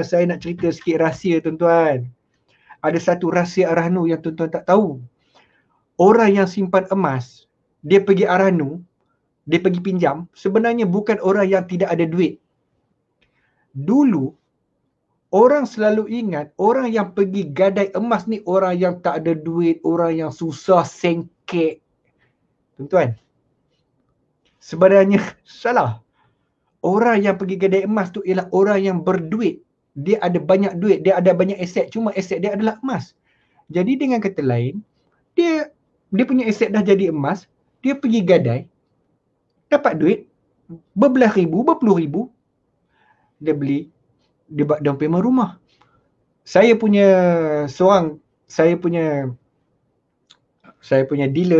Saya nak cerita sikit rahsia tuan-tuan. Ada satu rahsia Arhanu yang tuan-tuan tak tahu. Orang yang simpan emas, dia pergi Arhanu, dia pergi pinjam, sebenarnya bukan orang yang tidak ada duit. Dulu, orang selalu ingat orang yang pergi gadai emas ni orang yang tak ada duit, orang yang susah, sengkek. Tuan-tuan, sebenarnya salah. Orang yang pergi gadai emas tu ialah orang yang berduit. dia ada banyak duit, dia ada banyak aset, cuma aset dia adalah emas. Jadi dengan kata lain, dia punya aset dah jadi emas, dia pergi gadai, dapat duit berbelas ribu, berpuluh ribu, dia beli, dia buat down payment rumah. Saya punya dealer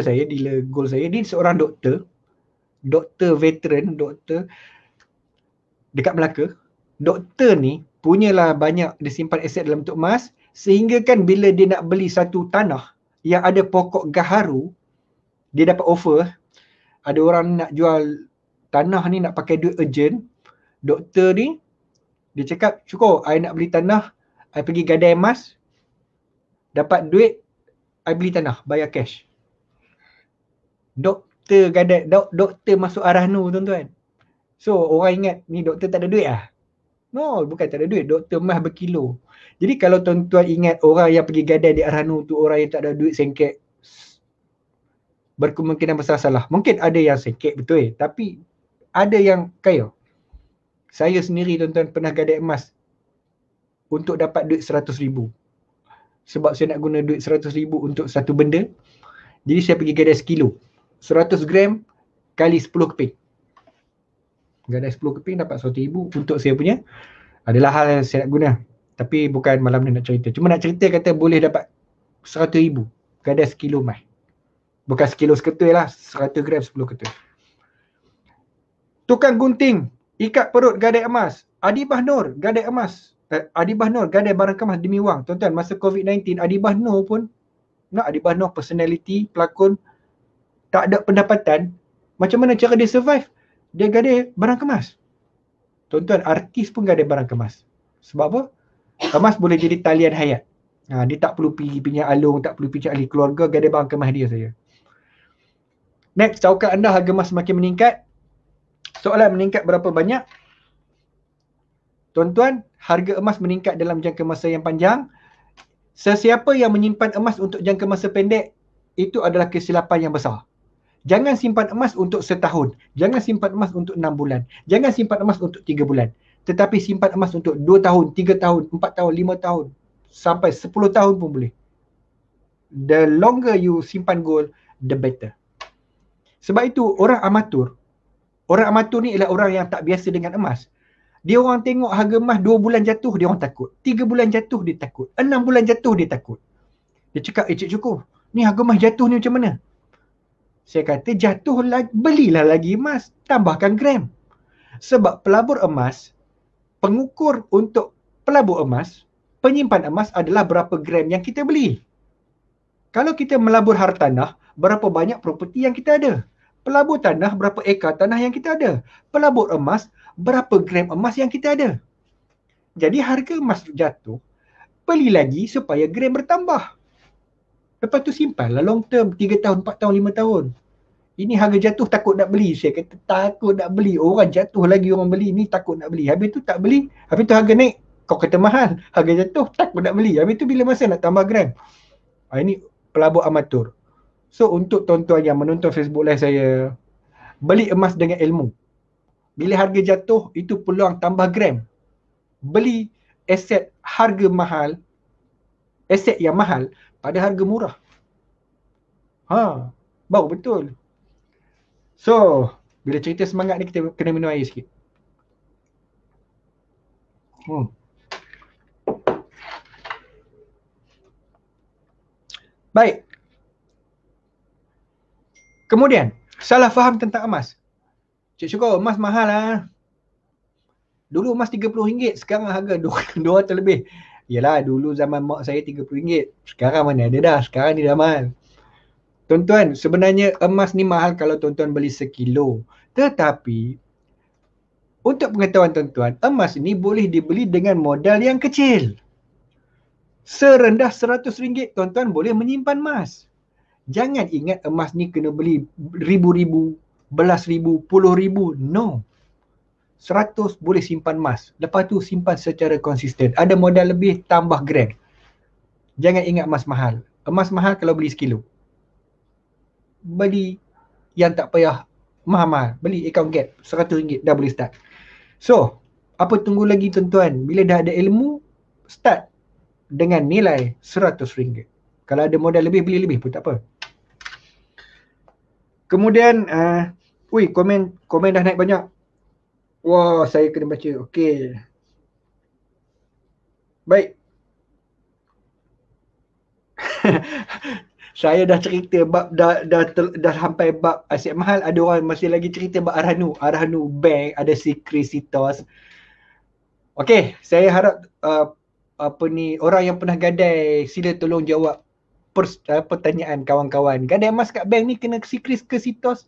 gold saya, dia seorang doktor veteran, doktor dekat Melaka. Doktor ni punyalah banyak dia simpan aset dalam bentuk emas, sehingga kan bila dia nak beli satu tanah yang ada pokok gaharu, dia dapat offer, ada orang nak jual tanah ni nak pakai duit urgent. Doktor ni dia cakap, syukur I nak beli tanah, I pergi gadai emas, dapat duit, I beli tanah, bayar cash. Doktor masuk Arahnu, tuan-tuan. So orang ingat ni doktor tak ada duit lah? No, bukan tak ada duit, doktor emas berkilo. Jadi kalau tuan-tuan ingat orang yang pergi gadai di Arahnu tu orang yang tak ada duit sengkek, berkemungkinan besar salah. Mungkin ada yang sengkek betul, tapi ada yang kaya. Saya sendiri tuan-tuan pernah gadai emas untuk dapat duit 100 ribu. Sebab saya nak guna duit 100 ribu untuk satu benda, jadi saya pergi gadai sekilo. 100 gram kali 10 keping. Gadai 10 keping dapat 100 ribu untuk saya punya. Adalah hal yang saya nak guna. Tapi bukan malam ni nak cerita. Cuma nak cerita kata boleh dapat 100 ribu gadai sekilo emas. Bukan sekilo seketul lah, 100 gram 10 ketul. Tukang gunting, ikat perut gadai emas. Adibah Nur gadai emas. Adibah Nur gadai barang kemas demi wang. Tuan-tuan, masa COVID-19 Adibah Nur pun, Adibah Nur personality, pelakon, tak ada pendapatan. Macam mana cara dia survive? Dia gadai barang kemas. Tuan-tuan, artis pun gadai barang kemas. Sebab apa? Emas boleh jadi talian hayat. Dia tak perlu pergi pinjam alung, tak perlu pinjam ahli keluarga, gadai barang kemas dia saja. Next, tahukah anda harga emas semakin meningkat? Soalan meningkat berapa banyak? Tuan-tuan, harga emas meningkat dalam jangka masa yang panjang. Sesiapa yang menyimpan emas untuk jangka masa pendek, itu adalah kesilapan yang besar. Jangan simpan emas untuk setahun. Jangan simpan emas untuk 6 bulan. Jangan simpan emas untuk 3 bulan. Tetapi simpan emas untuk 2 tahun, 3 tahun, 4 tahun, 5 tahun. Sampai 10 tahun pun boleh. The longer you simpan gold, the better. Sebab itu orang amatur ni ialah orang yang tak biasa dengan emas. Dia orang tengok harga emas 2 bulan jatuh, dia orang takut. 3 bulan jatuh, dia takut. 6 bulan jatuh, dia takut. Dia cakap, Cik Syukur, ni harga emas jatuh ni macam mana? Saya kata, jatuh lagi, belilah lagi emas, tambahkan gram. Sebab pelabur emas, pengukur untuk pelabur emas, penyimpan emas adalah berapa gram yang kita beli. Kalau kita melabur hartanah, berapa banyak properti yang kita ada. Pelabur tanah, berapa ekar tanah yang kita ada. Pelabur emas, berapa gram emas yang kita ada. Jadi harga emas jatuh, beli lagi supaya gram bertambah. Lepas tu simpanlah long term, 3 tahun, 4 tahun, 5 tahun. Ini harga jatuh takut nak beli. Saya kata takut nak beli. Orang jatuh lagi orang beli. Ni takut nak beli. Habis tu tak beli. Habis tu harga naik. Kau kata mahal. Harga jatuh takut nak beli. Habis tu bila masa nak tambah gram. Ini pelabur amatur. So untuk tuan-tuan yang menonton Facebook Live saya, beli emas dengan ilmu. Bila harga jatuh, itu peluang tambah gram. Beli aset harga mahal, aset yang mahal pada harga murah. Baru betul. So, bila cerita semangat ni kita kena minum air sikit. Baik. Kemudian, salah faham tentang emas. Cik Syukur, emas mahal lah. Dulu emas RM30, sekarang harga 200 lebih. Yalah, dulu zaman mak saya RM30. Sekarang mana ada dah, sekarang ni dah mahal. Tuan-tuan, sebenarnya emas ni mahal kalau tuan-tuan beli sekilo. Tetapi, untuk pengetahuan tuan-tuan, emas ni boleh dibeli dengan modal yang kecil. Serendah RM100, tuan-tuan boleh menyimpan emas. Jangan ingat emas ni kena beli ribu-ribu, belas ribu, puluh ribu. No. 100 boleh simpan emas. Lepas tu simpan secara konsisten. Ada modal lebih, tambah gram. Jangan ingat emas mahal. Emas mahal kalau beli sekilo. Beli yang tak payah mahal-mahal. Beli account gap, RM100 dah boleh start. So, Apa tunggu lagi tuan-tuan? Bila dah ada ilmu, start dengan nilai RM100. Kalau ada modal lebih, beli lebih pun tak apa. Kemudian, komen dah naik banyak. Wah, saya kena baca. Okey. Baik. Saya dah cerita bab dah sampai bab aset mahal, ada orang masih lagi cerita bab Arhanu Bank, ada Secresitos. Okey, saya harap orang yang pernah gadai sila tolong jawab pertanyaan kawan-kawan. Gadai emas kat bank ni kena Secresitos?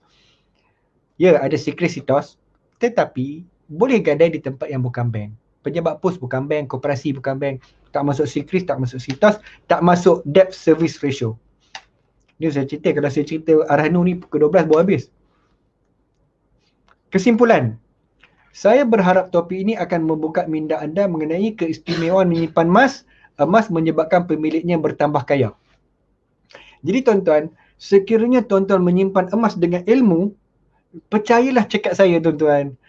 Ya, ada Secresitos, tetapi boleh gadai di tempat yang bukan bank. Pejabat pos bukan bank, koperasi bukan bank, tak masuk Secret, tak masuk Sitos, tak masuk debt service ratio. Ni saya cerita, kalau saya cerita Arhanu ni pukul 12 baru habis. Kesimpulan, saya berharap topik ini akan membuka minda anda mengenai keistimewaan menyimpan emas menyebabkan pemiliknya bertambah kaya. Jadi tuan-tuan, sekiranya tuan-tuan menyimpan emas dengan ilmu, percayalah cakap saya tuan-tuan,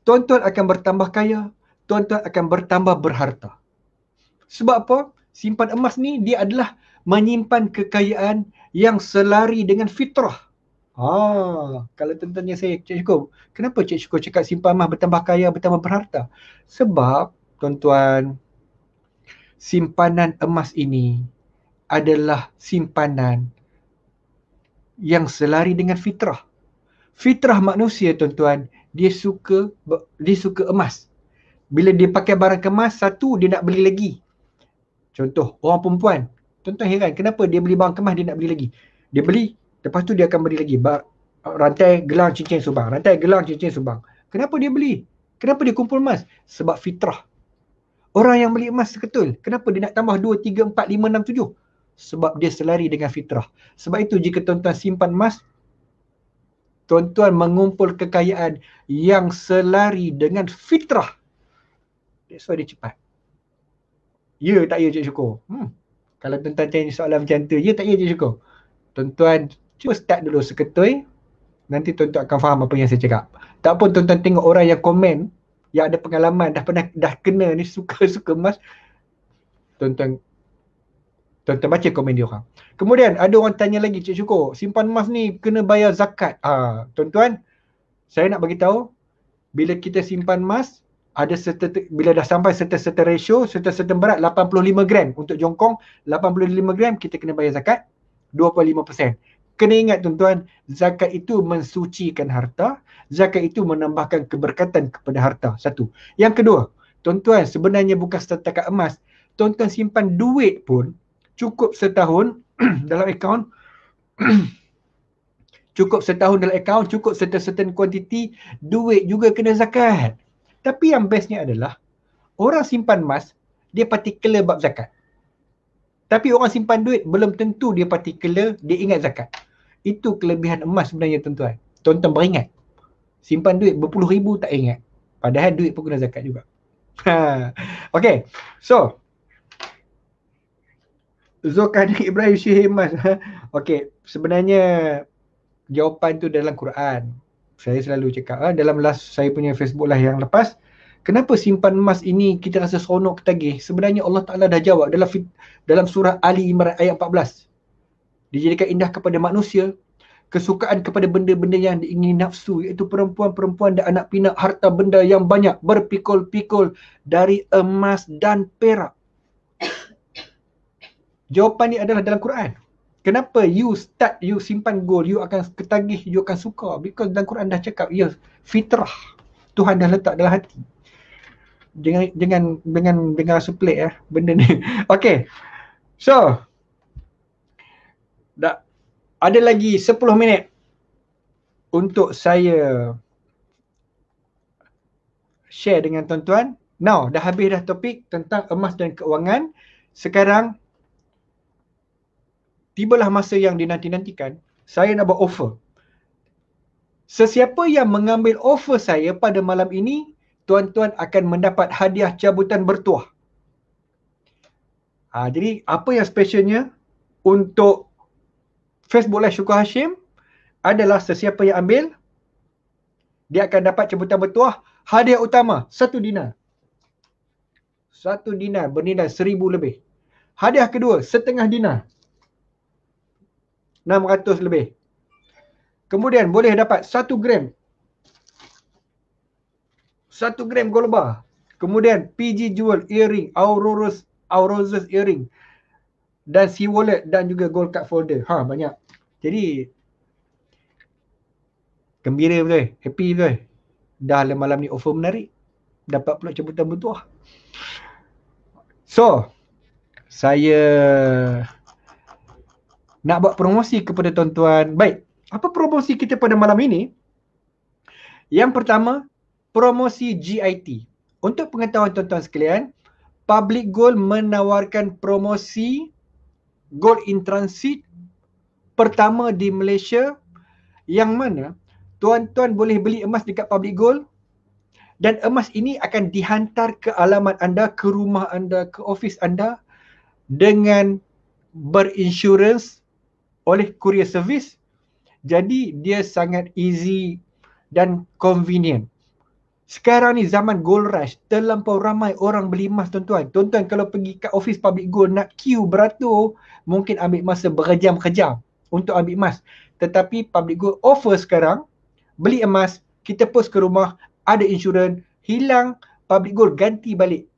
tuan-tuan akan bertambah kaya, tuan-tuan akan bertambah berharta. Sebab apa? Simpan emas ni dia adalah menyimpan kekayaan yang selari dengan fitrah. Kalau tuan-tuan saya, Cik Syukur, kenapa Cik Syukur cakap simpan emas bertambah kaya, bertambah berharta? Sebab tuan-tuan, simpanan emas ini adalah simpanan yang selari dengan fitrah. Fitrah manusia tuan-tuan, dia suka emas. Bila dia pakai barang kemas, satu dia nak beli lagi. Contoh, orang perempuan. Tuan-tuan heran, kenapa dia beli barang kemas dia nak beli lagi? Dia beli, lepas tu dia akan beli lagi. Rantai, gelang, cincin, subang. Rantai, gelang, cincin, subang. Kenapa dia beli? Kenapa dia kumpul emas? Sebab fitrah. Orang yang beli emas seketul, kenapa dia nak tambah 2, 3, 4, 5, 6, 7? Sebab dia selari dengan fitrah. Sebab itu jika tuan-tuan simpan emas, tuan-tuan mengumpul kekayaan yang selari dengan fitrah. That's why dia cepat. Ya tak ya Cik Syukur? Kalau tuan-tuan tanya soalan macam tu, ya tak ya Cik Syukur? Tuan-tuan cuba start dulu seketui, nanti tuan-tuan akan faham apa yang saya cakap. Tak pun tuan-tuan tengok orang yang komen, yang ada pengalaman, dah kena ni, suka emas, tuan-tuan baca komen dia orang. Kemudian ada orang tanya lagi, Cik Syukur, simpan emas ni kena bayar zakat. Tuan-tuan, saya nak bagi tahu, bila kita simpan emas, bila dah sampai certain ratio, certain berat 85 gram untuk jongkong, 85 gram kita kena bayar zakat 25%. Kena ingat tuan-tuan, zakat itu mensucikan harta, zakat itu menambahkan keberkatan kepada harta. Satu. Yang kedua, tuan-tuan sebenarnya bukan setakat emas, tuan-tuan simpan duit pun cukup setahun dalam akaun cukup setahun dalam akaun, cukup certain quantity, duit juga kena zakat. Tapi yang bestnya adalah, orang simpan emas, dia particular bab zakat. Tapi orang simpan duit, belum tentu dia particular, dia ingat zakat. Itu kelebihan emas sebenarnya tuan-tuan. Tuan-tuan beringat. Simpan duit berpuluh ribu tak ingat. Padahal duit pun kena zakat juga. Okay, so Zulkarnain Ibrahim Syihir emas. Okay, sebenarnya jawapan tu dalam Quran. Saya selalu cakap, dalam saya punya Facebook live yang lepas, kenapa simpan emas ini kita rasa seronok ketagih? Sebenarnya Allah Ta'ala dah jawab dalam surah Ali Imran ayat 14. Dijadikan indah kepada manusia, kesukaan kepada benda-benda yang diingini nafsu, iaitu perempuan-perempuan dan anak pinak, harta benda yang banyak, berpikul-pikul dari emas dan perak. Jawapan ni adalah dalam Quran. Kenapa you simpan gold, you akan ketagih, you akan suka? Because dalam Quran dah cakap, ya, fitrah. Tuhan dah letak dalam hati. Jangan rasa pelik benda ni. Okay. So, ada lagi 10 minit untuk saya share dengan tuan-tuan. Now, dah habis dah topik tentang emas dan keuangan. Sekarang tibalah masa yang dinanti-nantikan. Saya nak buat offer. Sesiapa yang mengambil offer saya pada malam ini, tuan-tuan akan mendapat hadiah cabutan bertuah. Jadi apa yang specialnya untuk Facebook Live Syukur Hashim adalah sesiapa yang ambil, dia akan dapat cabutan bertuah. Hadiah utama, 1 dinar. 1 dinar bernilai 1,000 lebih. Hadiah kedua, setengah dinar. 600 lebih. Kemudian boleh dapat 1 gram. 1 gram gold bar. Kemudian PG Jewel earring, Aurorus earring. Dan C wallet dan juga gold card folder. Banyak. Jadi gembira betul, happy betul. Dah malam ni offer menarik. Dapat pula cabutan bertuah. So, saya nak buat promosi kepada tuan-tuan. Baik, apa promosi kita pada malam ini? Yang pertama, promosi GIT. Untuk pengetahuan tuan-tuan sekalian, Public Gold menawarkan promosi Gold in Transit pertama di Malaysia, yang mana tuan-tuan boleh beli emas dekat Public Gold dan emas ini akan dihantar ke alamat anda, ke rumah anda, ke office anda dengan berinsurans oleh courier service. Jadi dia sangat easy dan convenient. Sekarang ni zaman gold rush, terlampau ramai orang beli emas tuan-tuan. Tuan-tuan kalau pergi kat office Public Gold nak queue beratur, mungkin ambil masa berjam-jam untuk ambil emas. Tetapi Public Gold offer sekarang, beli emas, kita post ke rumah, ada insurans, hilang, Public Gold ganti balik.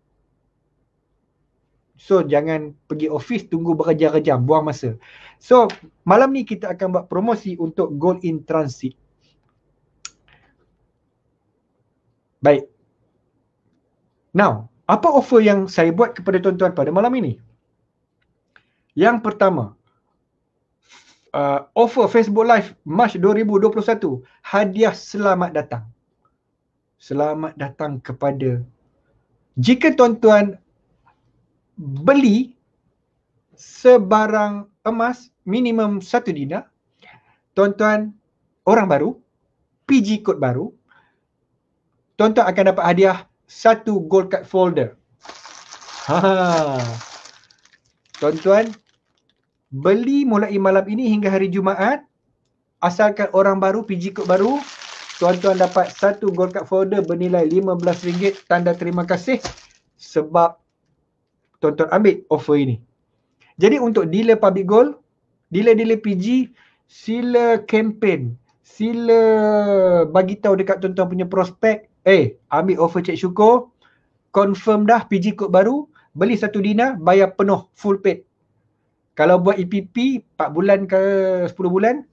So jangan pergi office tunggu berjam-jam, buang masa. So malam ni kita akan buat promosi untuk Gold in Transit. Baik. Now, apa offer yang saya buat kepada tuan-tuan pada malam ini? Yang pertama, offer Facebook Live Mac 2021, hadiah selamat datang. Selamat datang kepada, jika tuan-tuan beli sebarang emas minimum 1 dinar, tuan-tuan orang baru, PG code baru, tuan-tuan akan dapat hadiah 1 gold card folder. Tuan-tuan beli mulai malam ini hingga hari Jumaat, asalkan orang baru, PG code baru, tuan-tuan dapat 1 gold card folder bernilai RM15, tanda terima kasih sebab tuan-tuan ambil offer ini. Jadi untuk dealer Public Gold, dealer-dealer PG, sila campaign, sila bagi tahu dekat tuan-tuan punya prospek, ambil offer cek syukur, confirm dah PG code baru, beli 1 dinar, bayar penuh, full paid. Kalau buat EPP 4 bulan ke 10 bulan,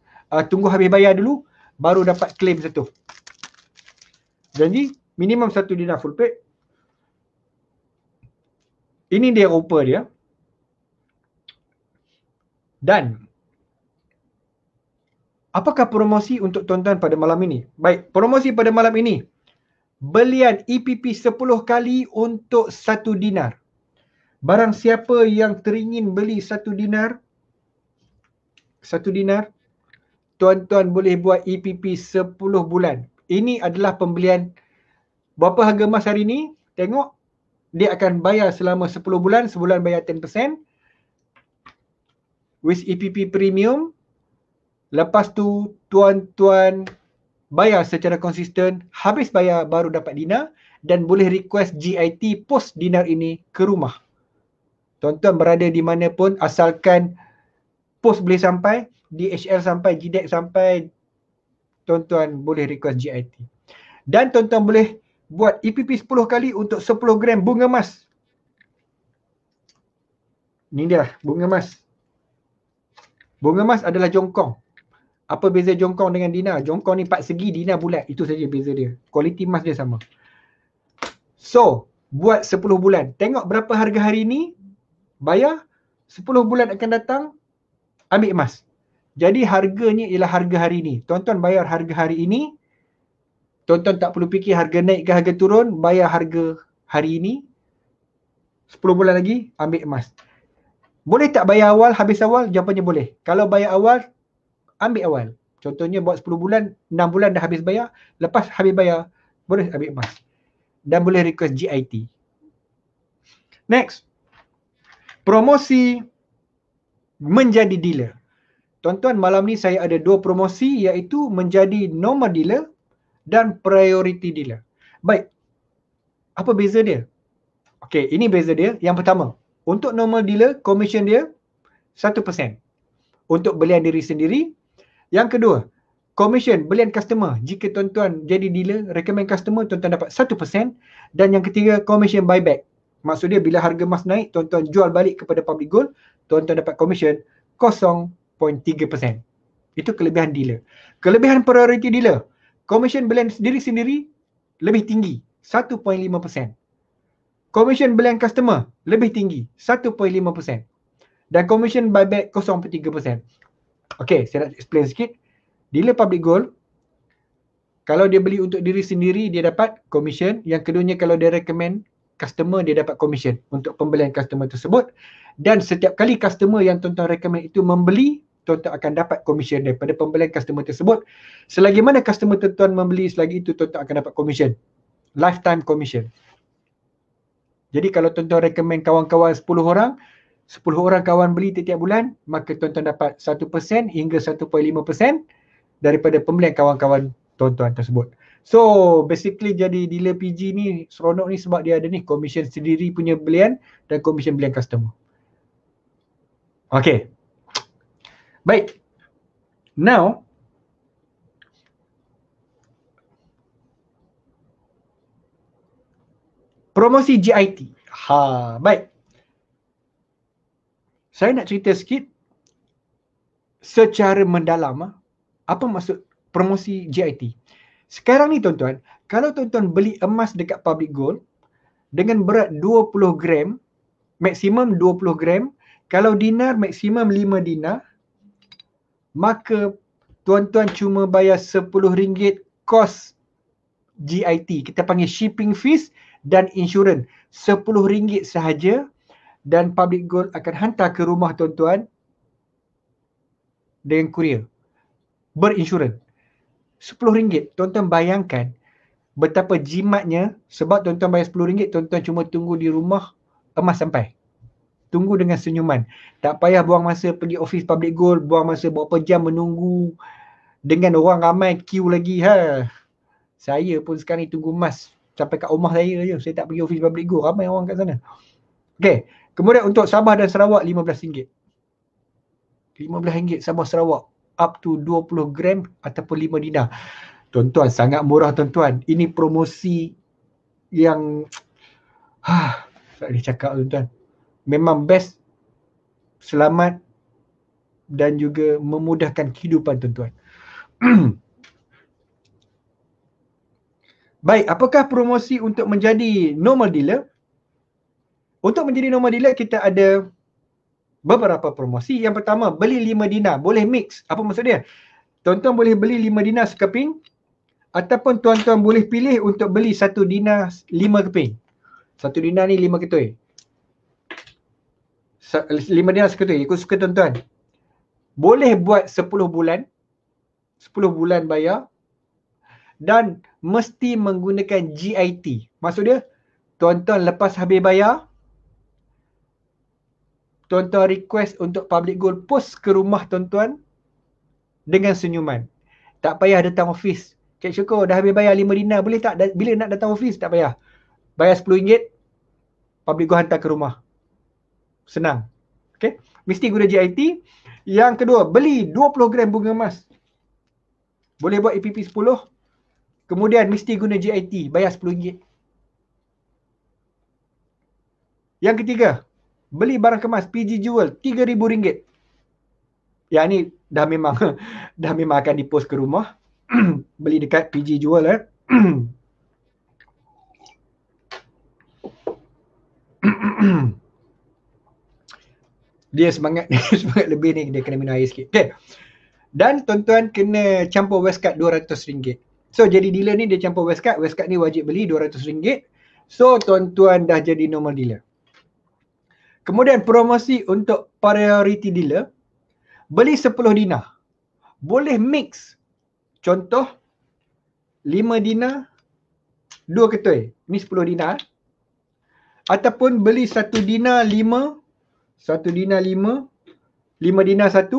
tunggu habis bayar dulu, baru dapat claim satu. Jadi minimum 1 dinar full paid. Ini dia rupa dia. Dan apakah promosi untuk tuan-tuan pada malam ini? Baik, promosi pada malam ini, belian EPP 10 kali untuk 1 dinar. Barang siapa yang teringin beli 1 dinar, tuan-tuan boleh buat EPP 10 bulan. Ini adalah pembelian. Berapa harga emas hari ini? Tengok. Dia akan bayar selama 10 bulan, sebulan bayar 10%. With EPP premium. Lepas tu tuan-tuan bayar secara konsisten, habis bayar baru dapat dinar dan boleh request GIT post dinar ini ke rumah. Tuan-tuan berada di mana pun, asalkan post boleh sampai, DHL sampai, GDEX sampai, tuan-tuan boleh request GIT. Dan tuan-tuan boleh buat EPP 10 kali untuk 10 gram bunga emas. Ini dia bunga emas. Bunga emas adalah jongkong. Apa beza jongkong dengan dinar? Jongkong ni 4 segi, dinar bulat. Itu saja beza dia. Kualiti emas dia sama. So, buat 10 bulan. Tengok berapa harga hari ini, bayar, 10 bulan akan datang, ambil emas. Jadi harganya ialah harga hari ini. Tuan-tuan bayar harga hari ini, tuan-tuan tak perlu fikir harga naik ke harga turun, bayar harga hari ini, 10 bulan lagi, ambil emas. Boleh tak bayar awal, habis awal? Jawapannya boleh. Kalau bayar awal, ambil awal. Contohnya buat 10 bulan, 6 bulan dah habis bayar, lepas habis bayar, boleh ambil emas. Dan boleh request GIT. Next. Promosi menjadi dealer. Tuan-tuan, malam ni saya ada 2 promosi, iaitu menjadi normal dealer dan priority dealer. Baik. Apa beza dia? Okey, ini beza dia. Yang pertama, untuk normal dealer, commission dia 1% untuk belian diri sendiri. Yang kedua, commission belian customer. Jika tuan-tuan jadi dealer, recommend customer, tuan-tuan dapat 1%. Dan yang ketiga, commission buyback. Maksudnya bila harga emas naik, tuan-tuan jual balik kepada public gold, tuan-tuan dapat commission 0.3%. Itu kelebihan dealer. Kelebihan priority dealer, commission belian diri sendiri lebih tinggi, 1.5%. Commission belian customer lebih tinggi, 1.5%. Dan commission buyback 0.3%. Okey, saya nak explain sikit. Dealer public gold, kalau dia beli untuk diri sendiri, dia dapat commission. Yang keduanya, kalau dia recommend customer, dia dapat commission untuk pembelian customer tersebut. Dan setiap kali customer yang tuan-tuan recommend itu membeli, tuan-tuan akan dapat commission daripada pembelian customer tersebut. Selagi mana customer tuan-tuan membeli, selagi itu tuan-tuan akan dapat commission. Lifetime commission. Jadi kalau tuan-tuan recommend kawan-kawan 10 orang, 10 orang kawan beli setiap bulan, maka tuan-tuan dapat 1% hingga 1.5% daripada pembelian kawan-kawan tuan-tuan tersebut. So basically jadi dealer PG ni seronok ni sebab dia ada ni commission sendiri punya belian dan commission belian customer. Okay. Baik. Now, promosi GIT. Baik. Saya nak cerita sikit secara mendalam apa maksud promosi GIT. Sekarang ni tuan-tuan, kalau tuan-tuan beli emas dekat public gold dengan berat 20 gram, maksimum 20 gram, kalau dinar maksimum 5 dinar, maka tuan-tuan cuma bayar RM10 kos GIT. Kita panggil shipping fees dan insurans. RM10 sahaja dan public gold akan hantar ke rumah tuan-tuan dengan kurier. Berinsurans. RM10. Tuan-tuan bayangkan betapa jimatnya, sebab tuan-tuan bayar RM10, tuan-tuan cuma tunggu di rumah, emas sampai. Tunggu dengan senyuman. Tak payah buang masa pergi office public gold, buang masa berapa jam menunggu dengan orang ramai queue lagi. Saya pun sekarang ni tunggu emas sampai kat rumah saya je. Saya tak pergi office public gold, ramai orang kat sana. Okey, kemudian untuk Sabah dan Sarawak RM15. RM15 Sabah Sarawak, up to 20 gram ataupun 5 dinar. Tuan-tuan, sangat murah tuan-tuan. Ini promosi yang tak boleh cakap tuan-tuan. Memang best, selamat dan juga memudahkan kehidupan tuan-tuan. Baik, apakah promosi untuk menjadi normal dealer? Untuk menjadi normal dealer, kita ada beberapa promosi. Yang pertama, beli 5 dinar. Boleh mix. Apa maksud dia? Tuan-tuan boleh beli 5 dinar sekeping, ataupun tuan-tuan boleh pilih untuk beli 1 dinar 5 keping. 1 dinar ni 5 ketui. 5 dinar seketui, ikut suka tuan-tuan. Boleh buat 10 bulan. 10 bulan bayar. Dan mesti menggunakan GIT. Maksud dia, tuan-tuan lepas habis bayar, tuan-tuan request untuk public gold post ke rumah tuan-tuan dengan senyuman. Tak payah datang office. Cik Syukur dah habis bayar 5 dinar, boleh tak bila nak datang office? Tak payah. Bayar RM10, public gold hantar ke rumah. Senang. Okay? Mesti guna GIT. Yang kedua, beli 20 gram bunga emas. Boleh buat EPP 10. Kemudian mesti guna GIT, bayar RM10. Yang ketiga, beli barang kemas PG Jewel RM3,000. Yang ni dah memang akan dipost ke rumah. Beli dekat PG Jewel Dia semangat lebih ni, dia kena minum air sikit. Okay. Dan tuan-tuan kena campur Westcard RM200. So jadi dealer ni dia campur Westcard. Westcard ni wajib beli RM200. So tuan-tuan dah jadi normal dealer. Kemudian promosi untuk priority dealer, beli 10 dinar. Boleh mix. Contoh 5 dinar 2 ketui. Ni 10 dinar. Ataupun beli 1 dinar 5, 1 dinar 5, 5 dinar 1.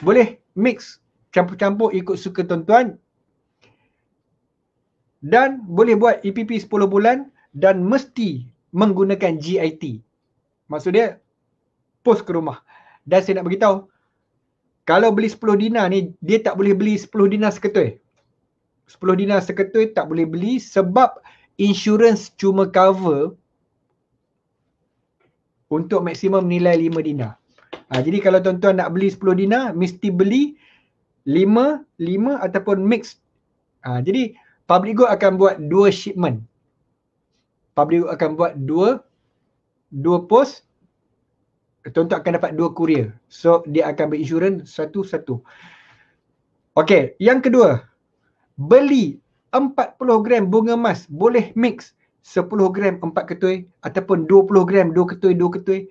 Boleh mix, campur-campur ikut suka tuan-tuan. Dan boleh buat EPP 10 bulan dan mesti menggunakan GIT. Maksud dia post ke rumah. Dan saya nak beritahu, kalau beli 10 dinar ni, dia tak boleh beli 10 dinar seketui. 10 dinar seketui tak boleh beli sebab insurans cuma cover untuk maksimum nilai 5 dinar. Jadi kalau tuan-tuan nak beli 10 dinar, mesti beli 5 ataupun mix. Jadi Public Good akan buat 2 shipment. Public Good akan buat 2 post. Tuan-tuan akan dapat 2 courier. So dia akan berinsurans satu-satu. Okey, yang kedua, beli 40 gram bunga emas boleh mix 10 gram 4 ketui ataupun 20 gram 2 ketui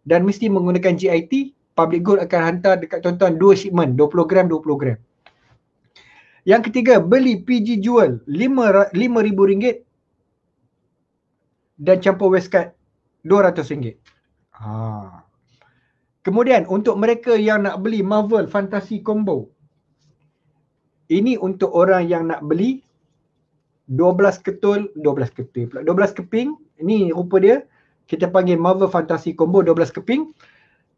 dan mesti menggunakan GIT. Public Good akan hantar dekat tuan-tuan 2 shipment, 20 gram 20 gram. Yang ketiga, beli PG Jewel RM5,000 dan campur Westcard RM200. Kemudian untuk mereka yang nak beli Marvel Fantasy Combo, ini untuk orang yang nak beli 12 keping. Ini rupa dia. Kita panggil Marvel Fantasy Combo 12 keping.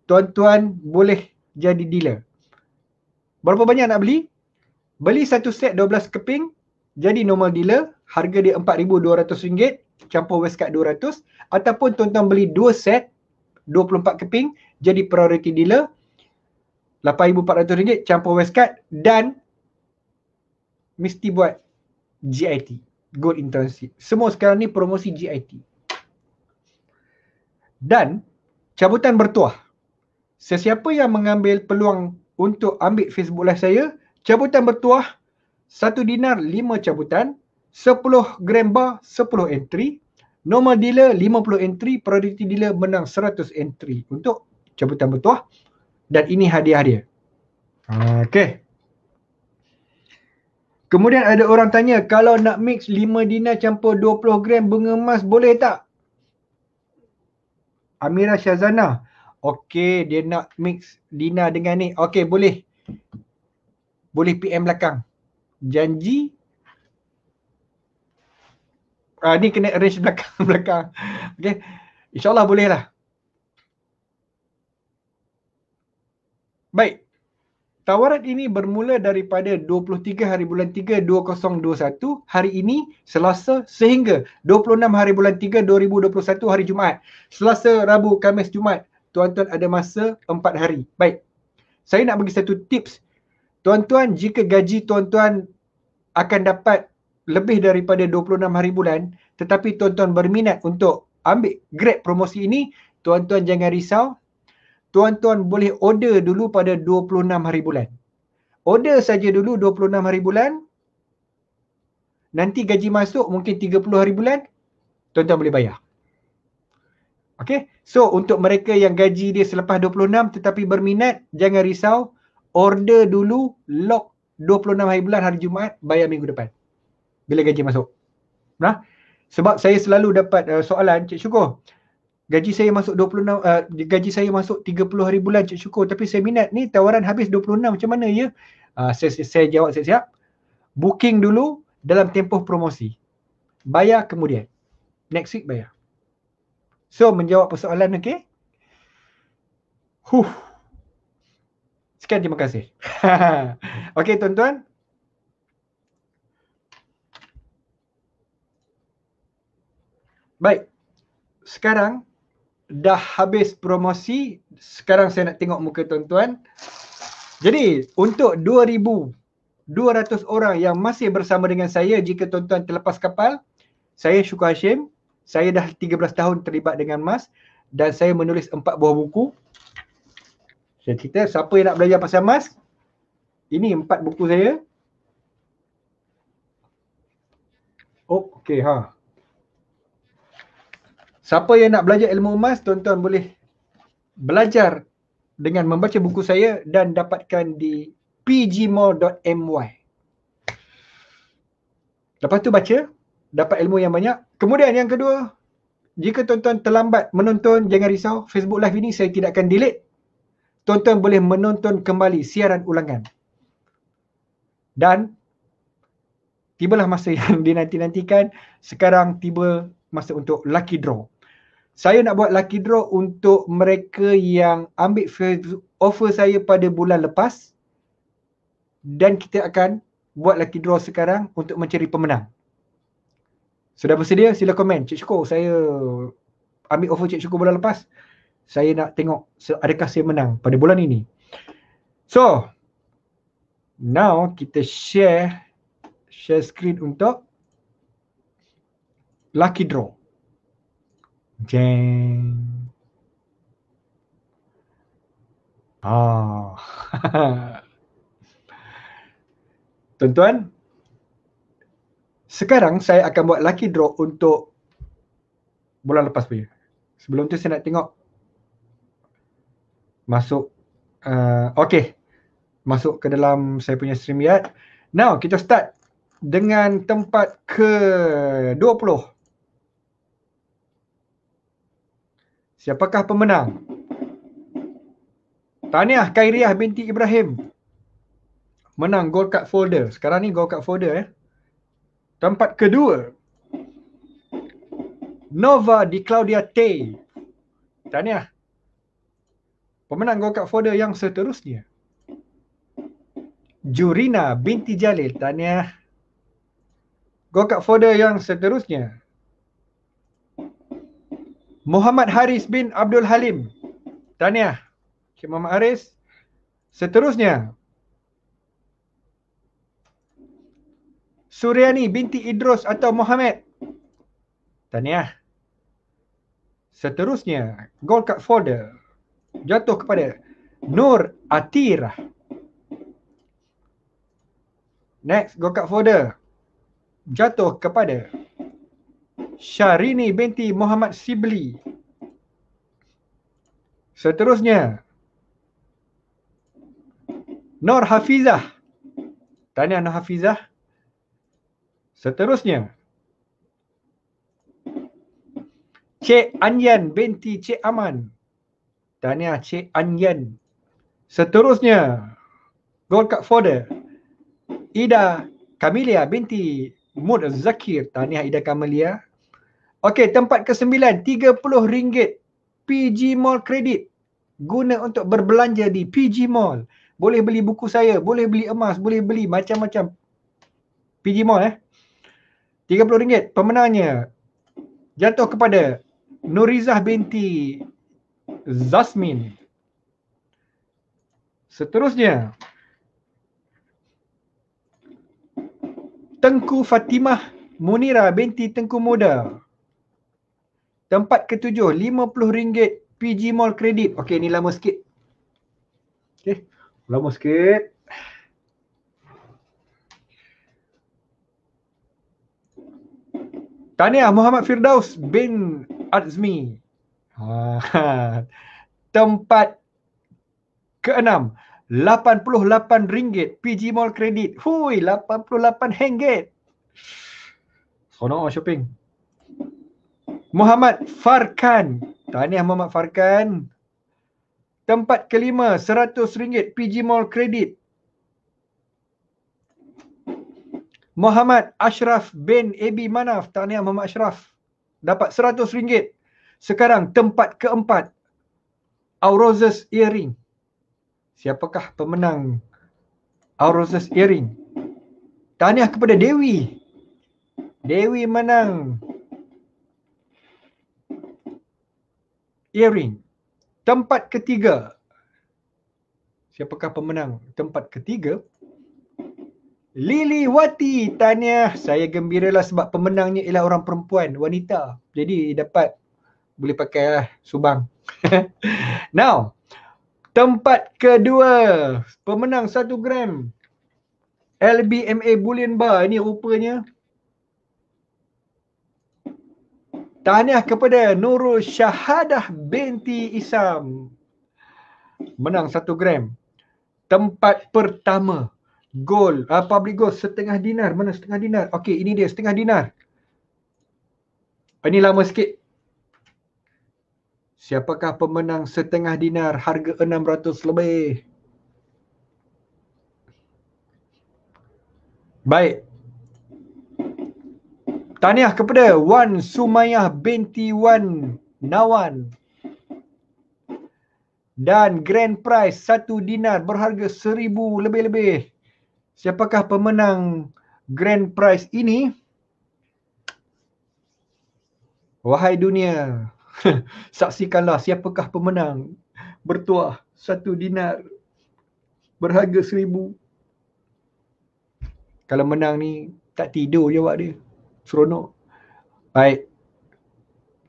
Tuan-tuan boleh jadi dealer. Berapa banyak nak beli? Beli satu set 12 keping, jadi normal dealer. Harga dia RM4,200, campur Westcard 200. Ataupun tuan-tuan beli 2 set 24 keping, jadi priority dealer. RM8,400, campur Westcard dan mesti buat GIT, Gold Internship. Semua sekarang ni promosi GIT. Dan cabutan bertuah. Sesiapa yang mengambil peluang untuk ambil Facebook Live saya, cabutan bertuah 1 dinar 5 cabutan, 10 gram bar 10 entry, normal dealer 50 entry, priority dealer menang 100 entry untuk cabutan bertuah. Dan ini hadiah dia. Okey. Kemudian ada orang tanya, kalau nak mix 5 dinar campur 20 gram bunga emas boleh tak? Amira Syazana. Okey, dia nak mix dinar dengan ni. Okey, boleh. Boleh PM belakang. Janji. Ni kena arrange belakang. Okey. InsyaAllah boleh lah. Baik. Tawaran ini bermula daripada 23 hari bulan 3 2021 hari ini Selasa sehingga 26 hari bulan 3 2021 hari Jumaat. Selasa, Rabu, Khamis, Jumaat. Tuan-tuan ada masa 4 hari. Baik. Saya nak bagi satu tips. Tuan-tuan, jika gaji tuan-tuan akan dapat lebih daripada 26 hari bulan, tetapi tuan-tuan berminat untuk ambil grab promosi ini, tuan-tuan jangan risau. Tuan-tuan boleh order dulu pada 26 hari bulan. Order saja dulu 26 hari bulan. Nanti gaji masuk mungkin 30 hari bulan, tuan-tuan boleh bayar. Okey. So untuk mereka yang gaji dia selepas 26 tetapi berminat, jangan risau. Order dulu, lock 26 hari bulan hari Jumaat, bayar minggu depan. Bila gaji masuk. Nah, sebab saya selalu dapat soalan, Cik Syukur, gaji saya masuk 26 gaji saya masuk 30 hari bulan Cik Syukur, tapi saya minat ni tawaran habis 26 macam mana ya? Saya jawab siap-siap. Booking dulu dalam tempoh promosi. Bayar kemudian. Next week bayar. So menjawab persoalan, okey? Sekian, terima kasih. Okey tuan-tuan. Baik. Sekarang dah habis promosi. Sekarang saya nak tengok muka tuan-tuan. Jadi untuk 2,200 orang yang masih bersama dengan saya, jika tuan-tuan terlepas kapal, saya Syukur Hashim. Saya dah 13 tahun terlibat dengan MAS dan saya menulis 4 buah buku. Saya cerita, siapa yang nak belajar pasal MAS, ini 4 buku saya. Oh, okey ha. Siapa yang nak belajar ilmu emas, tuan-tuan boleh belajar dengan membaca buku saya dan dapatkan di pgmall.my. Lepas tu baca, dapat ilmu yang banyak. Kemudian yang kedua, jika tuan-tuan terlambat menonton, jangan risau. Facebook Live ini saya tidak akan delete. Tuan-tuan boleh menonton kembali siaran ulangan. Dan tibalah masa yang dinanti-nantikan. Sekarang tiba masa untuk lucky draw. Saya nak buat lucky draw untuk mereka yang ambil offer saya pada bulan lepas, dan kita akan buat lucky draw sekarang untuk mencari pemenang. Sudah bersedia? Sila komen. Cik Syukur, saya ambil offer Cik Syukur bulan lepas. Saya nak tengok adakah saya menang pada bulan ini. So, now kita share screen untuk lucky draw. Jeng. Tuan-tuan, sekarang saya akan buat lucky draw untuk bulan lepas punya. Sebelum tu saya nak tengok masuk okey, masuk ke dalam saya punya StreamYard. Now kita start dengan tempat ke-20. Siapakah pemenang? Tahniah Khairiah binti Ibrahim. Menang gold card folder. Sekarang ni gold card folder. Tempat kedua, Nova di Claudia Tay. Tahniah. Pemenang gold card folder yang seterusnya, Jurina binti Jalil. Tahniah. Gold card folder yang seterusnya, Muhammad Haris bin Abdul Halim. Tahniah Cik Muhammad Haris. Seterusnya, Suryani binti Idrus atau Muhammad. Tahniah. Seterusnya, gold card folder jatuh kepada Nur Atirah. Next, gold card folder jatuh kepada Syahrini binti Muhammad Sibli. Seterusnya, Nur Hafizah. Tahniah Nur Hafizah. Seterusnya, Cik Anyan binti Cik Aman. Tahniah Cik Anyan. Seterusnya, gold card folder, Ida Kamilia binti Mud Zakir. Tahniah Ida Kamilia. Okey, tempat ke-9, RM30 PG Mall kredit. Guna untuk berbelanja di PG Mall. Boleh beli buku saya, boleh beli emas, boleh beli macam-macam. PG Mall RM30. Pemenangnya jatuh kepada Nurizah binti Zasmin. Seterusnya, Tengku Fatimah Munira binti Tengku Muda. Tempat ke-7, RM50 PG Mall kredit. Okey, ni lama sikit. Okey, lama sikit. Tahniah Muhammad Firdaus bin Azmi. Tempat ke-6, RM88 PG Mall kredit. Hui, RM88. Sono shopping. Muhammad Farkan. Tahniah Muhammad Farkan. Tempat ke-5, RM100 PG Mall kredit. Muhammad Ashraf bin Abi Manaf. Tahniah Muhammad Ashraf. Dapat RM100. Sekarang tempat ke-4, Aurozes Earring. Siapakah pemenang Aurozes Earring? Tahniah kepada Dewi. Dewi menang earring. Tempat ketiga, siapakah pemenang tempat ketiga? Lili Wati. Tahniah. Saya gembiralah sebab pemenangnya ialah orang perempuan, wanita. Jadi dapat boleh pakai subang. Now, tempat kedua, pemenang 1 gram LBMA Bullion Bar. Ini rupanya. Tahniah kepada Nurul Syahadah binti Isam. Menang 1 gram. Tempat pertama, gold, public gold setengah dinar. Mana setengah dinar? Okey, ini dia setengah dinar. Ini lama sikit. Siapakah pemenang setengah dinar harga 600 lebih? Baik. Tahniah kepada Wan Sumayah binti Wan Nawan. Dan grand prize 1 dinar berharga 1000 lebih-lebih. Siapakah pemenang grand prize ini? Wahai dunia, saksikanlah siapakah pemenang bertuah 1 dinar berharga 1000. Kalau menang ni tak tidur jawab dia. Seronok. Baik.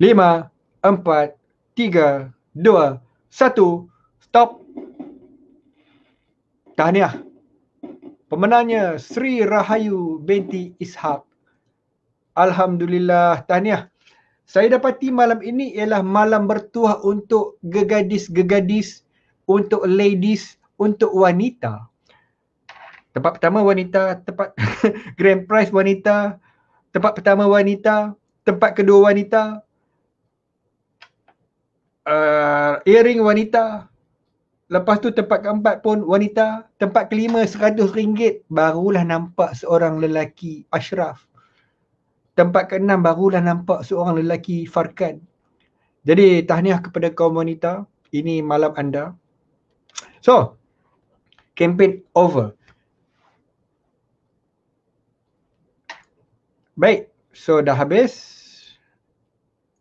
5, 4, 3, 2, 1. Stop. Tahniah. Pemenangnya Sri Rahayu binti Ishak. Alhamdulillah, tahniah. Saya dapati malam ini ialah malam bertuah untuk gegadis-gegadis, untuk ladies, untuk wanita. Tempat pertama wanita, tempat grand prize wanita, tempat pertama wanita, tempat kedua wanita, earring wanita, lepas tu tempat keempat pun wanita, tempat kelima RM100, barulah nampak seorang lelaki Ashraf. Tempat keenam barulah nampak seorang lelaki Farkan. Jadi tahniah kepada kaum wanita, ini malam anda. So, campaign over. Baik, so dah habis.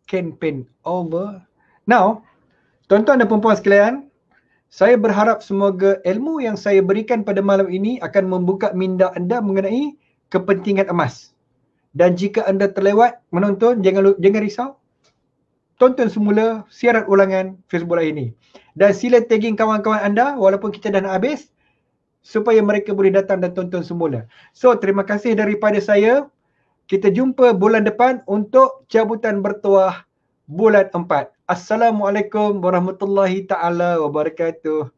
Campaign over. Now, tuan-tuan dan puan-puan sekalian, saya berharap semoga ilmu yang saya berikan pada malam ini akan membuka minda anda mengenai kepentingan emas. Dan jika anda terlewat menonton, jangan risau. Tonton semula siaran ulangan Facebook Live ini. Dan sila tagging kawan-kawan anda walaupun kita dah nak habis supaya mereka boleh datang dan tonton semula. So, terima kasih daripada saya. Kita jumpa bulan depan untuk cabutan bertuah bulan 4. Assalamualaikum warahmatullahi taala wabarakatuh.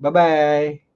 Bye-bye.